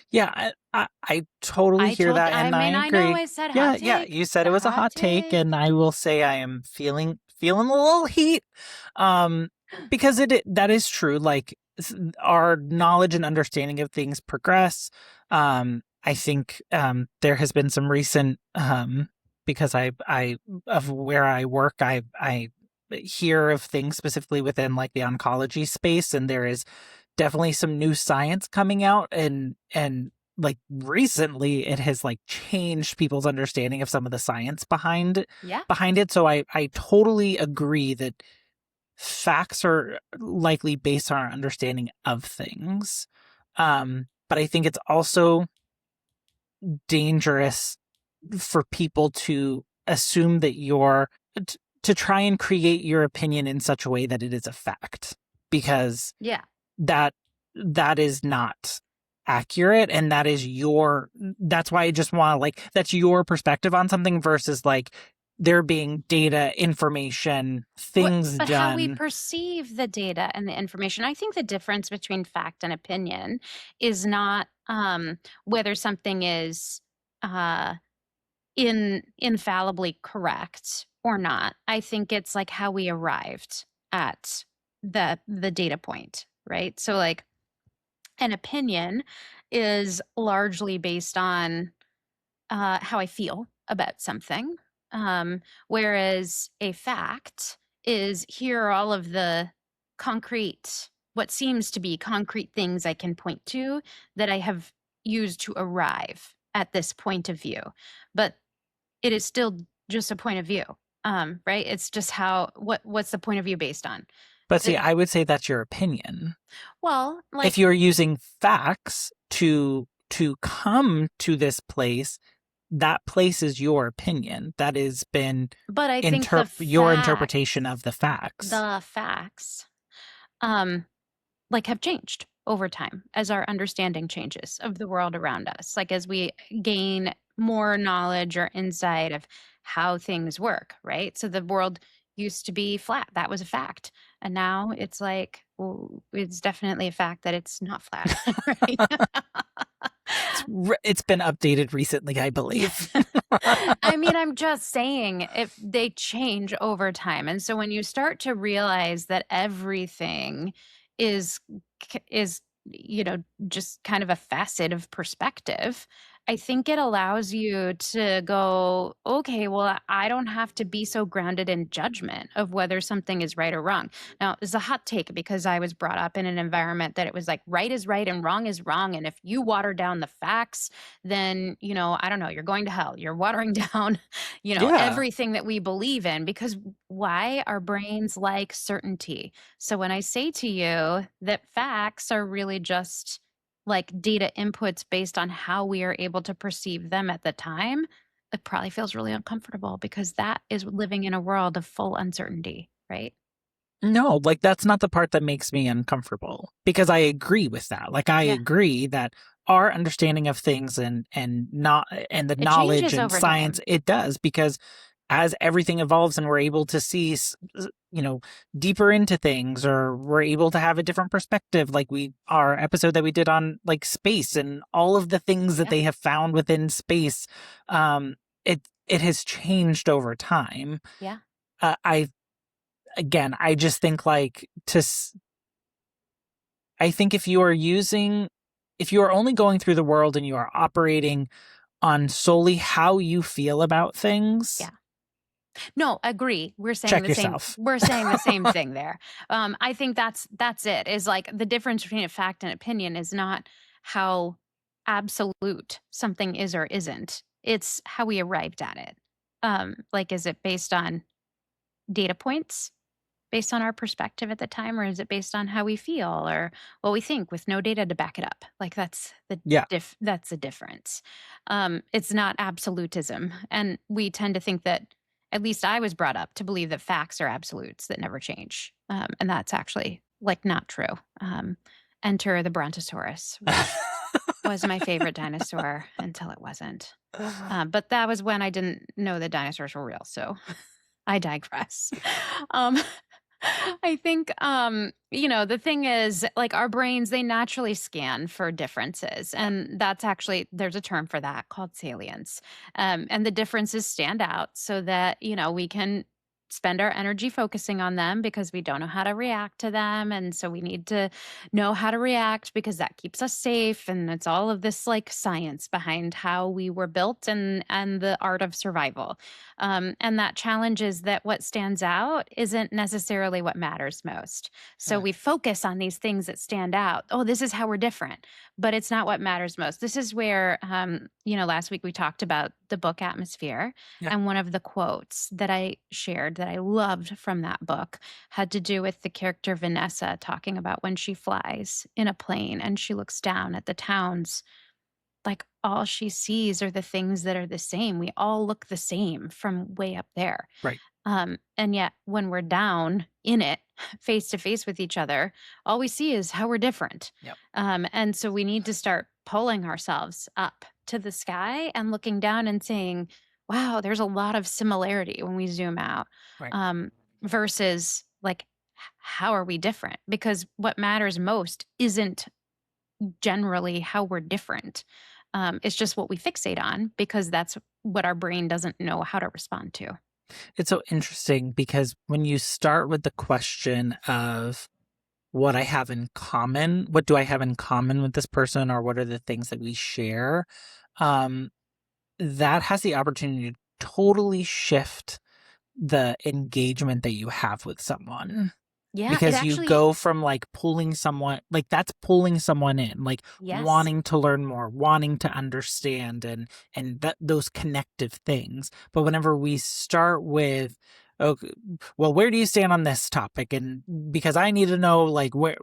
Yeah, I totally hear that, and I agree. I know I said hot take. Yeah, you said it was a hot take, and I will say I am feeling a little heat, because that is true. Like our knowledge and understanding of things progress. I think there has been some recent because I of where I work, I hear of things specifically within like the oncology space, and there is definitely some new science coming out and like recently it has like changed people's understanding of some of the science behind it. So I totally agree that facts are likely based on our understanding of things. But I think it's also dangerous for people to assume that to try and create your opinion in such a way that it is a fact, because that is not accurate, and that's why I just want to like, that's your perspective on something versus like there being data, information, things but done. How we perceive the data and the information. I think the difference between fact and opinion is not whether something is infallibly correct or not. I think it's like how we arrived at the data point, right? So like an opinion is largely based on how I feel about something, whereas a fact is here are all of the what seems to be concrete things I can point to that I have used to arrive at this point of view. But it is still just a point of view, right? It's just what's the point of view based on? But see, I would say that's your opinion. Well, like if you're using facts to come to this place, that place is your opinion. That has been I think your interpretation of the facts. The facts like have changed over time as our understanding changes of the world around us. Like as we gain more knowledge or insight of how things work, right? So the world used to be flat. That was a fact. And now it's like, well, it's definitely a fact that it's not flat. Right? It's been updated recently, I believe. I mean, I'm just saying if they change over time. And so when you start to realize that everything is just kind of a facet of perspective, I think it allows you to go, okay, well, I don't have to be so grounded in judgment of whether something is right or wrong. Now, it's a hot take because I was brought up in an environment that it was like right is right and wrong is wrong. And if you water down the facts, then, I don't know, you're going to hell. You're watering down, Yeah. everything that we believe in, because why? Our brains like certainty. So when I say to you that facts are really just like data inputs based on how we are able to perceive them at the time, it probably feels really uncomfortable because that is living in a world of full uncertainty, right? No, like that's not the part that makes me uncomfortable, because I agree with that. Like I Yeah. agree that our understanding of things and not and the It knowledge changes and over science, time. it does, because as everything evolves and we're able to see deeper into things, or we're able to have a different perspective, like our episode that we did on like space and all of the things that Yeah. they have found within space, it has changed over time. Yeah. I just think like I think if you are only going through the world and you are operating on solely how you feel about things, Yeah. No, agree. check yourself. We're saying the same thing there. I think that's it. Is like the difference between a fact and opinion is not how absolute something is or isn't. It's how we arrived at it. Like, is it based on data points, based on our perspective at the time, or is it based on how we feel or what we think with no data to back it up? Like Yeah. that's the difference. It's not absolutism, and we tend to think that. At least I was brought up to believe that facts are absolutes that never change, and that's actually like not true. Enter the Brontosaurus, which was my favorite dinosaur until it wasn't. But that was when I didn't know that dinosaurs were real. So I digress. Um, I think, the thing is, like our brains, they naturally scan for differences. And that's actually, there's a term for that called salience. And the differences stand out so that, we can spend our energy focusing on them because we don't know how to react to them. And so we need to know how to react because that keeps us safe. And it's all of this like science behind how we were built and the art of survival. And that challenge is that what stands out isn't necessarily what matters most. So Right. we focus on these things that stand out. Oh, this is how we're different, but it's not what matters most. This is where, last week we talked about the book Atmosphere. Yeah. And one of the quotes that I shared that I loved from that book had to do with the character Vanessa talking about when she flies in a plane and she looks down at the towns, like all she sees are the things that are the same. We all look the same from way up there. Right. And yet when we're down in it, face to face with each other, all we see is how we're different. Yep. And so we need to start pulling ourselves up to the sky and looking down and saying, wow, there's a lot of similarity when we zoom out. Right. Versus like, how are we different? Because what matters most isn't generally how we're different. It's just what we fixate on because that's what our brain doesn't know how to respond to. It's so interesting because when you start with the question of what I have in common, what do I have in common with this person, or what are the things that we share, that has the opportunity to totally shift the engagement that you have with someone. Yeah, because you go from like pulling someone, like that's pulling someone in, like yes. wanting to learn more, wanting to understand, and those connective things. But whenever we start with, okay, well, where do you stand on this topic? And because I need to know, like, where,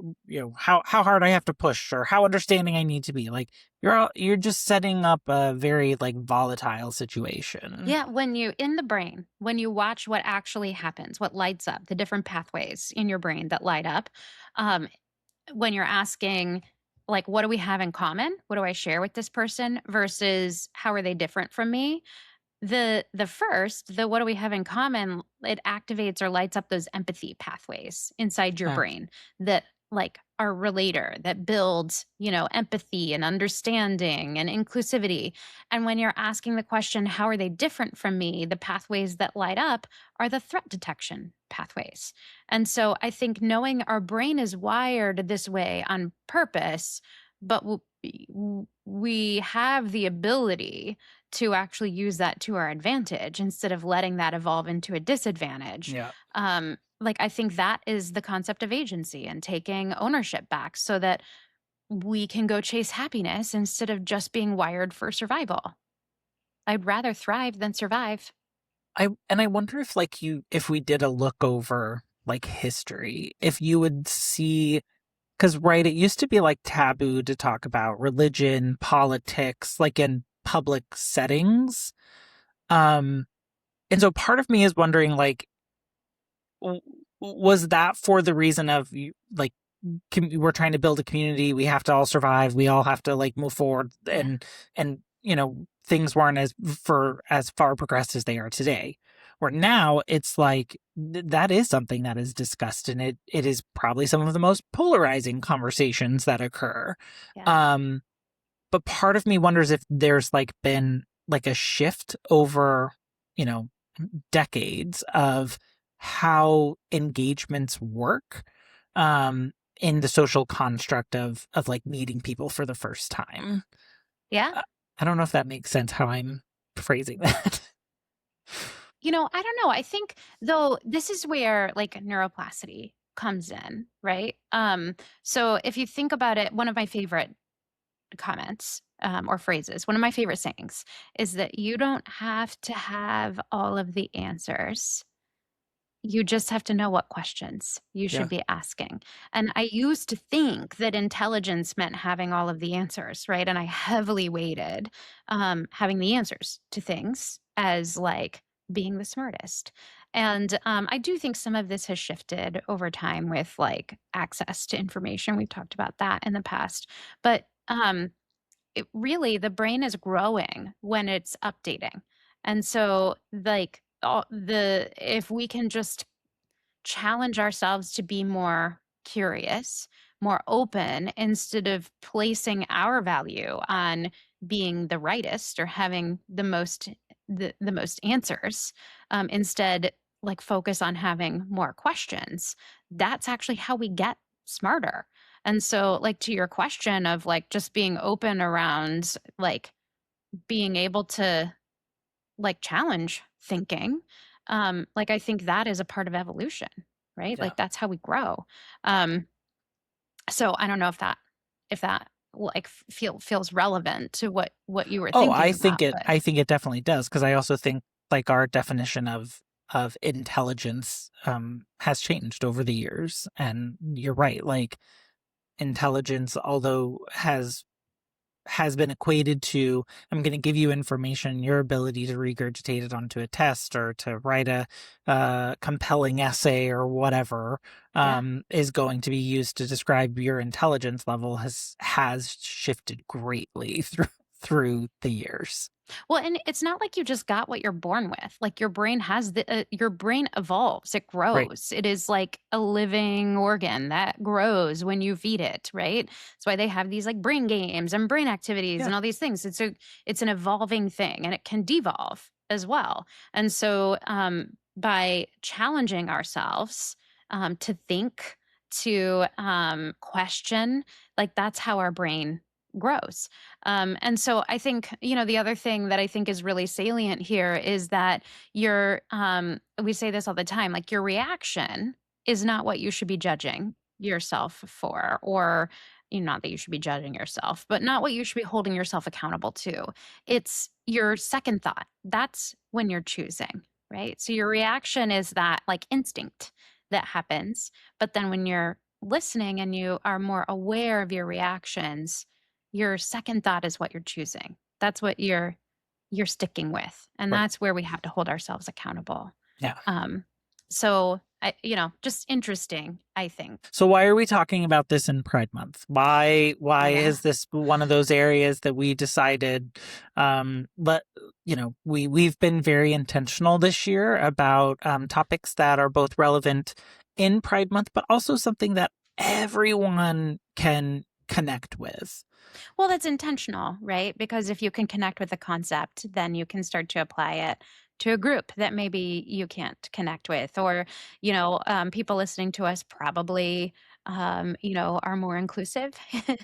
how hard I have to push or how understanding I need to be, like, you're just setting up a very like volatile situation. Yeah, when you watch what actually happens, what lights up, the different pathways in your brain that light up, when you're asking, like, what do we have in common? What do I share with this person versus how are they different from me? The what do we have in common, it activates or lights up those empathy pathways inside your brain that like are relator, that builds, empathy and understanding and inclusivity. And when you're asking the question, how are they different from me? The pathways that light up are the threat detection pathways. And so I think knowing our brain is wired this way on purpose but we have the ability to actually use that to our advantage instead of letting that evolve into a disadvantage. Yeah. Like, I think that is the concept of agency and taking ownership back so that we can go chase happiness instead of just being wired for survival. I'd rather thrive than survive. I wonder if if we did a look over like history, if you would see, because right, it used to be like taboo to talk about religion, politics, like in public settings. And so part of me is wondering, like, was that for the reason of like we're trying to build a community, we have to all survive, we all have to like move forward, and things weren't as far progressed as they are today, where now it's like that is something that is discussed, and it is probably some of the most polarizing conversations that occur. Yeah. But part of me wonders if there's like been like a shift over decades of how engagements work in the social construct of like meeting people for the first time. Yeah. I don't know if that makes sense how I'm phrasing that. I don't know. I think though this is where like neuroplasticity comes in, right? So if you think about it, one of my favorite comments or phrases, one of my favorite sayings is that you don't have to have all of the answers. You just have to know what questions you should be asking. And I used to think that intelligence meant having all of the answers, right? And I heavily weighted having the answers to things as like being the smartest. And I do think some of this has shifted over time with like access to information. We've talked about that in the past. But really, the brain is growing when it's updating. And so, like, if we can just challenge ourselves to be more curious, more open, instead of placing our value on being the rightest or having the most answers, instead like focus on having more questions. That's actually how we get smarter. And so like to your question of like just being open around like being able to like challenge thinking, like I think that is a part of evolution, right? Yeah. Like that's how we grow. So I don't know if that like feels relevant to what you were thinking I about. I think it definitely does, because I also think like our definition of intelligence has changed over the years. And you're right, like intelligence, although has been equated to, I'm going to give you information, your ability to regurgitate it onto a test or to write a compelling essay or whatever, is going to be used to describe your intelligence level, has shifted greatly through the years. Well, and it's not like you just got what you're born with. Like your brain has your brain evolves, it grows. Right. It is like a living organ that grows when you feed it, right? That's why they have these like brain games and brain activities and all these things. It's an evolving thing, and it can devolve as well. And so by challenging ourselves to think, to question, like that's how our brain grows. And so I think, the other thing that I think is really salient here is that we say this all the time, like your reaction is not what you should be judging yourself for, or not that you should be judging yourself, but not what you should be holding yourself accountable to. It's your second thought. That's when you're choosing, right? So your reaction is that like instinct that happens. But then when you're listening and you are more aware of your reactions, your second thought is what you're choosing. That's what you're sticking with. And Right. that's where we have to hold ourselves accountable. Yeah. So just interesting, I think. So why are we talking about this in Pride Month? Why is this one of those areas that we decided, we've been very intentional this year about topics that are both relevant in Pride Month, but also something that everyone can connect with. Well, that's intentional, right? Because if you can connect with the concept, then you can start to apply it to a group that maybe you can't connect with, or people listening to us probably our more inclusive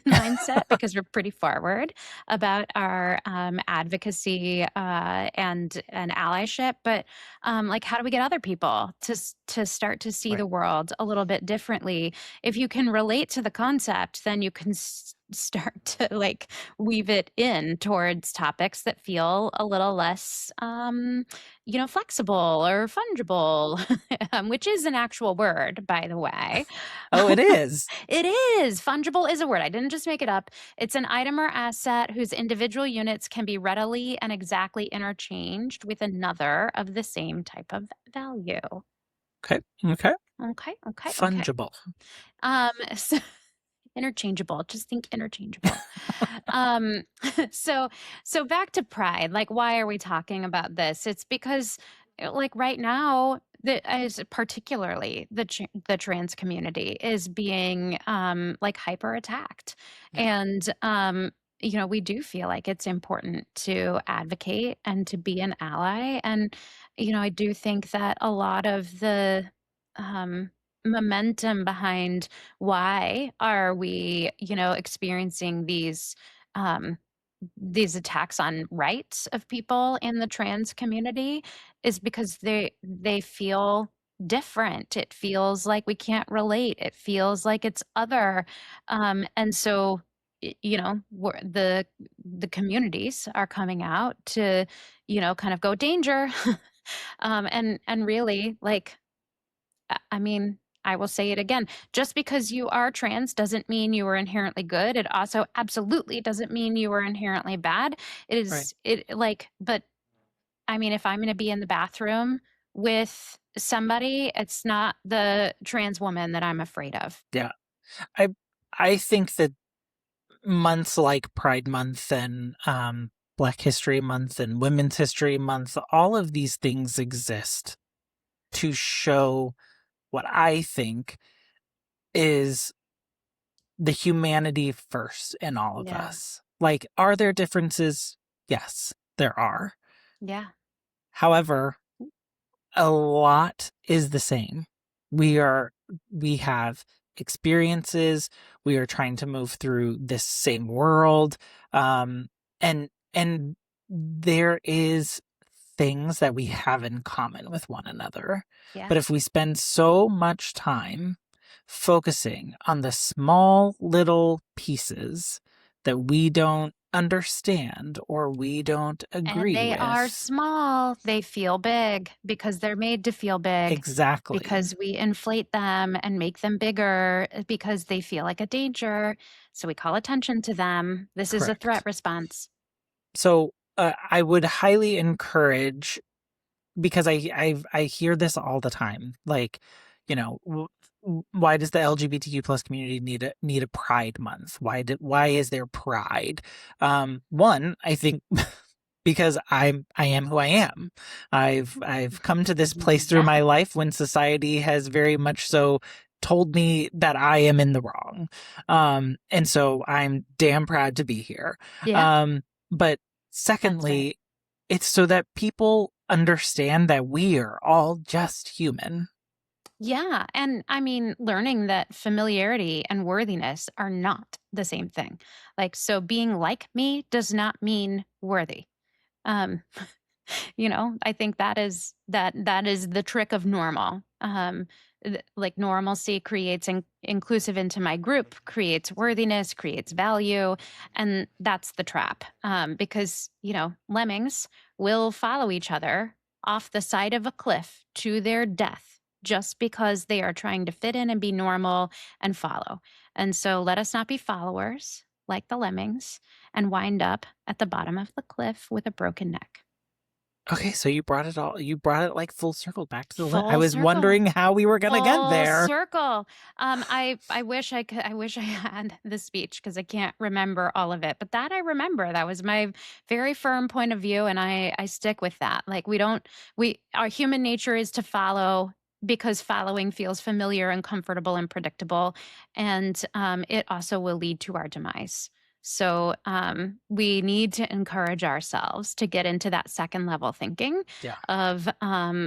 mindset because we're pretty forward about our advocacy and allyship. But like, how do we get other people to start to see the world a little bit differently? If you can relate to the concept, then you can start to like weave it in towards topics that feel a little less flexible or fungible, which is an actual word, by the way. Oh, it is. It is. Fungible is a word. I didn't just make it up. It's an item or asset whose individual units can be readily and exactly interchanged with another of the same type of value. Okay. Fungible. So interchangeable. Just think interchangeable. So back to pride. Like, why are we talking about this? It's because, like, right now, particularly the trans community is being like hyper attacked, and we do feel like it's important to advocate and to be an ally, and I do think that a lot of the momentum behind why are we experiencing these attacks on rights of people in the trans community is because they feel different. It feels like we can't relate. It feels like it's other, and so the communities are coming out to kind of go danger, and really, like, I mean, I will say it again. Just because you are trans doesn't mean you are inherently good. It also absolutely doesn't mean you are inherently bad. It is but I mean, if I'm going to be in the bathroom with somebody, it's not the trans woman that I'm afraid of. Yeah. I think that months like Pride Month and Black History Month and Women's History Month, all of these things exist to show what I think is the humanity first in all of us. Like, are there differences? Yes, there are. Yeah. However, a lot is the same. We have experiences. We are trying to move through this same world. And there is things that we have in common with one another. Yeah. But if we spend so much time focusing on the small little pieces that we don't understand or we don't agree with. And they are small. They feel big because they're made to feel big. Exactly. Because we inflate them and make them bigger because they feel like a danger. So we call attention to them. This is a threat response. So I would highly encourage, because I hear this all the time, like, why does the LGBTQ plus community need a Pride Month? Why is there Pride? One, I think because I am who I am. I've come to this place through my life when society has very much so told me that I am in the wrong. And so I'm damn proud to be here. Yeah. But secondly, it's so that people understand that we are all just human. Yeah. And I mean, learning that familiarity and worthiness are not the same thing. Like, so being like me does not mean worthy. I think that is the trick of normal. Like, normalcy creates inclusive into my group, creates worthiness, creates value. And that's the trap. Because, lemmings will follow each other off the side of a cliff to their death just because they are trying to fit in and be normal and follow. And so let us not be followers like the lemmings and wind up at the bottom of the cliff with a broken neck. Okay, so you brought it like full circle back to the I was wondering how we were going to get there. Full circle. I wish I had the speech because I can't remember all of it, but that I remember. That was my very firm point of view, and I stick with that. Like, our human nature is to follow because following feels familiar and comfortable and predictable, and it also will lead to our demise. So we need to encourage ourselves to get into that second level thinking of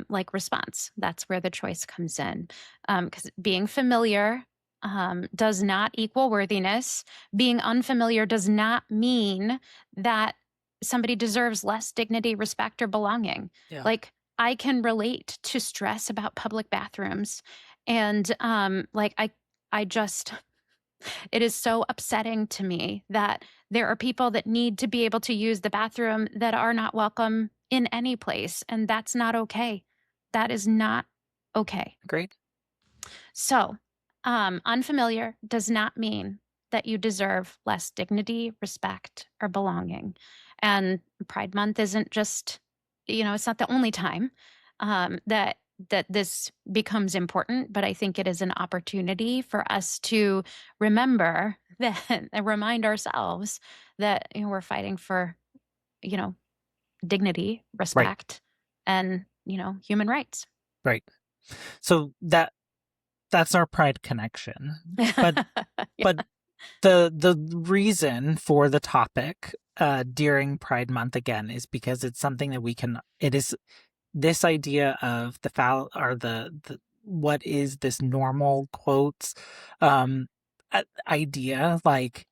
like response. That's where the choice comes in. Because being familiar does not equal worthiness. Being unfamiliar does not mean that somebody deserves less dignity, respect, or belonging. Yeah. Like, I can relate to stress about public bathrooms. And I just, it is so upsetting to me that there are people that need to be able to use the bathroom that are not welcome in any place. And that's not okay. That is not okay. Great. So, unfamiliar does not mean that you deserve less dignity, respect, or belonging. And Pride Month isn't just, it's not the only time that this becomes important, but I think it is an opportunity for us to remember that and remind ourselves that we're fighting for, dignity, respect, and human rights. Right. So that's our Pride connection. But Yeah. but the reason for the topic during Pride Month again is because it's something that it is this idea of the what is this normal quotes idea, like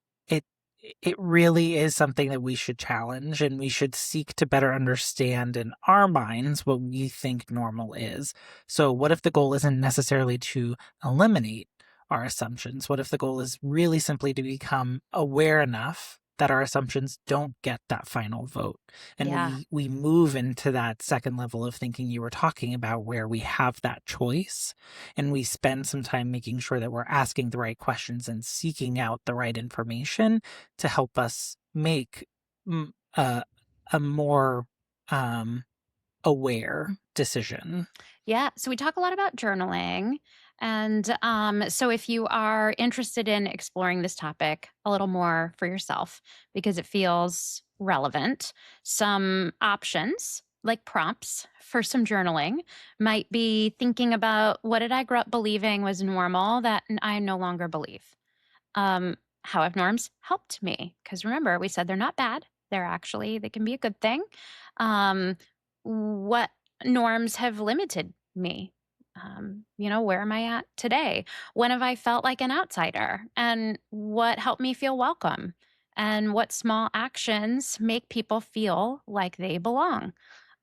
it really is something that we should challenge, and we should seek to better understand in our minds what we think normal is. So what if the goal isn't necessarily to eliminate our assumptions? What if the goal is really simply to become aware enough that our assumptions don't get that final vote? And we move into that second level of thinking you were talking about, where we have that choice, and we spend some time making sure that we're asking the right questions and seeking out the right information to help us make a more aware decision. Yeah. So we talk a lot about journaling. And so if you are interested in exploring this topic a little more for yourself, because it feels relevant, some options like prompts for some journaling might be thinking about, what did I grow up believing was normal that I no longer believe? How have norms helped me? Because remember, we said they're not bad. They can be a good thing. What norms have limited me? Where am I at today? When have I felt like an outsider? And what helped me feel welcome? And what small actions make people feel like they belong?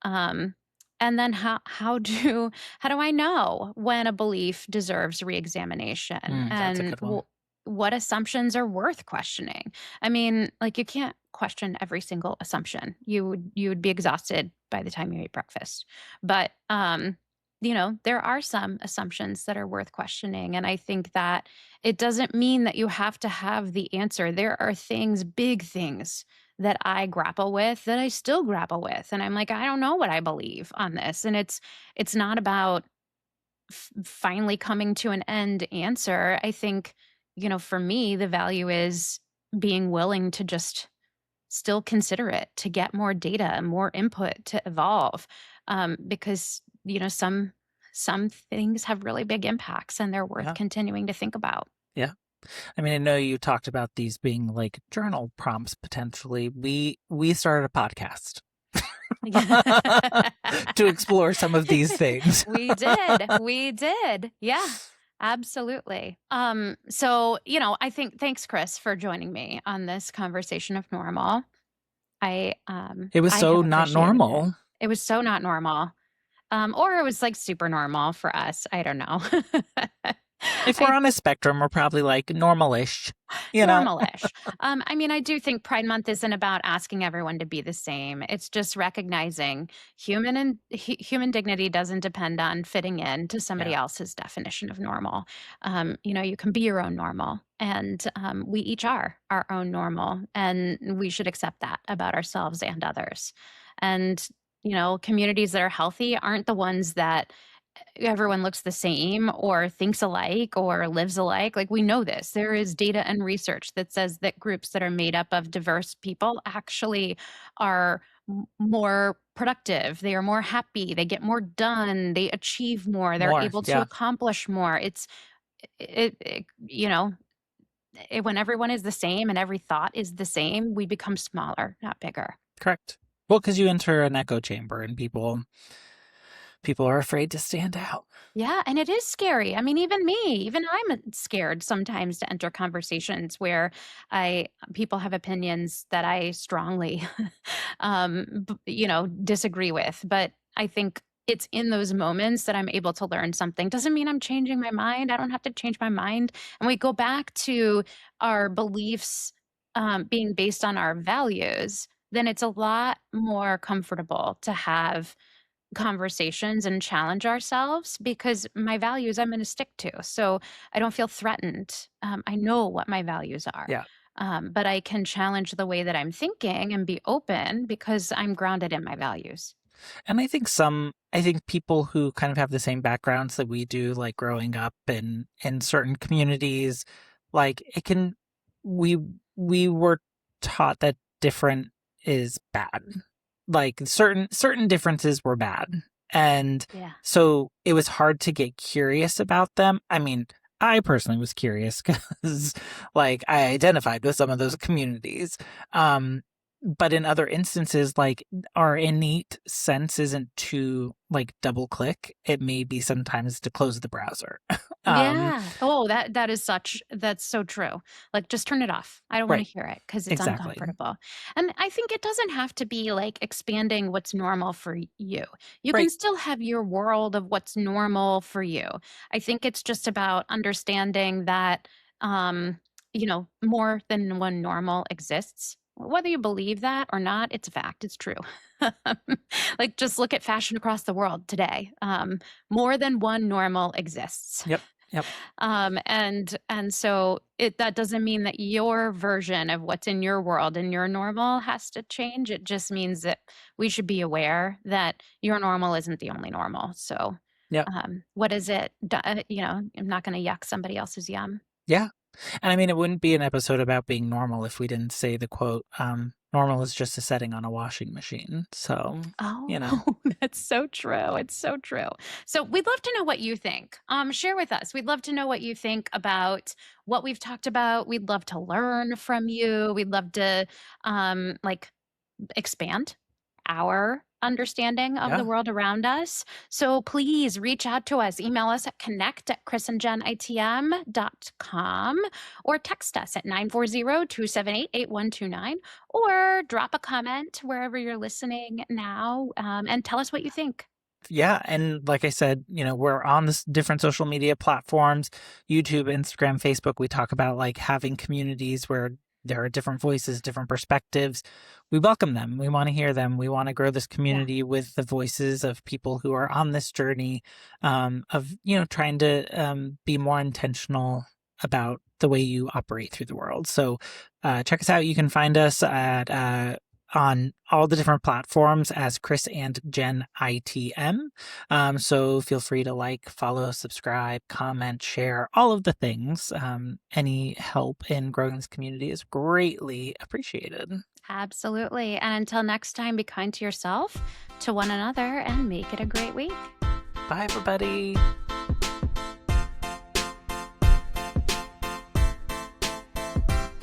And then how do I know when a belief deserves reexamination? That's a And good one. what assumptions are worth questioning? I mean, like, you can't question every single assumption. You would be exhausted by the time you eat breakfast. But there are some assumptions that are worth questioning. And I think that it doesn't mean that you have to have the answer. There are things, big things, that I grapple with, that I still grapple with. And I'm like, I don't know what I believe on this. And it's not about finally coming to an end answer. I think, for me, the value is being willing to just still consider it, to get more data and more input, to evolve. Because, some things have really big impacts, and they're worth continuing to think about. Yeah. I mean, I know you talked about these being like journal prompts potentially. We started a podcast to explore some of these things. We did. Yeah, absolutely. So, I think, thanks, Chris, for joining me on this conversation of normal. It was so not normal. It was so not normal. Or it was like super normal for us. I don't know. If we're on a spectrum, we're probably like normalish, normalish. I mean, I do think Pride Month isn't about asking everyone to be the same. It's just recognizing human dignity doesn't depend on fitting in to somebody else's definition of normal. You can be your own normal, and we each are our own normal, and we should accept that about ourselves and others. And communities that are healthy aren't the ones that everyone looks the same or thinks alike or lives alike. Like, we know this. There is data and research that says that groups that are made up of diverse people actually are more productive. They are more happy. They get more done. They achieve more. They're able to accomplish more. When everyone is the same and every thought is the same, we become smaller, not bigger. Correct. Well, because you enter an echo chamber and people People are afraid to stand out. Yeah, and it is scary. I mean, even I'm scared sometimes to enter conversations where people have opinions that I strongly, disagree with. But I think it's in those moments that I'm able to learn something. Doesn't mean I'm changing my mind. I don't have to change my mind. And we go back to our beliefs being based on our values, then it's a lot more comfortable to have conversations and challenge ourselves because my values I'm going to stick to. So I don't feel threatened. I know what my values are. Yeah. But I can challenge the way that I'm thinking and be open because I'm grounded in my values. And I think people who kind of have the same backgrounds that we do, like growing up in certain communities, like we were taught that different is bad. Like certain differences were bad. And so it was hard to get curious about them. I mean, I personally was curious because like I identified with some of those communities. But in other instances, like our innate sense isn't to like double click. It may be sometimes to close the browser. Yeah. Oh, that's so true. Like, just turn it off. I don't want to hear it because it's uncomfortable. And I think it doesn't have to be like expanding what's normal for you. You can still have your world of what's normal for you. I think it's just about understanding that, more than one normal exists. Whether you believe that or not, it's a fact. It's true. Like, just look at fashion across the world today. More than one normal exists. Yep. And so that doesn't mean that your version of what's in your world and your normal has to change. It just means that we should be aware that your normal isn't the only normal. So, what is it? I'm not going to yuck somebody else's yum. Yeah. And I mean, it wouldn't be an episode about being normal if we didn't say the quote, normal is just a setting on a washing machine. So, that's so true. It's so true. So we'd love to know what you think. Share with us. We'd love to know what you think about what we've talked about. We'd love to learn from you. We'd love to expand our understanding of the world around us. So please reach out to us. Email us at connect@chrisandjenitm.com or text us at 940-278-8129 or drop a comment wherever you're listening now and tell us what you think. Yeah. And like I said, we're on this different social media platforms, YouTube, Instagram, Facebook. We talk about like having communities where there are different voices, different perspectives. We welcome them. We want to hear them. We want to grow this community with the voices of people who are on this journey of, trying to be more intentional about the way you operate through the world. So check us out. You can find us at on all the different platforms as Chris and Jen ITM. So feel free to like, follow, subscribe, comment, share, all of the things. Any help in growing this community is greatly appreciated. Absolutely. And until next time, be kind to yourself, to one another, and make it a great week. Bye, everybody.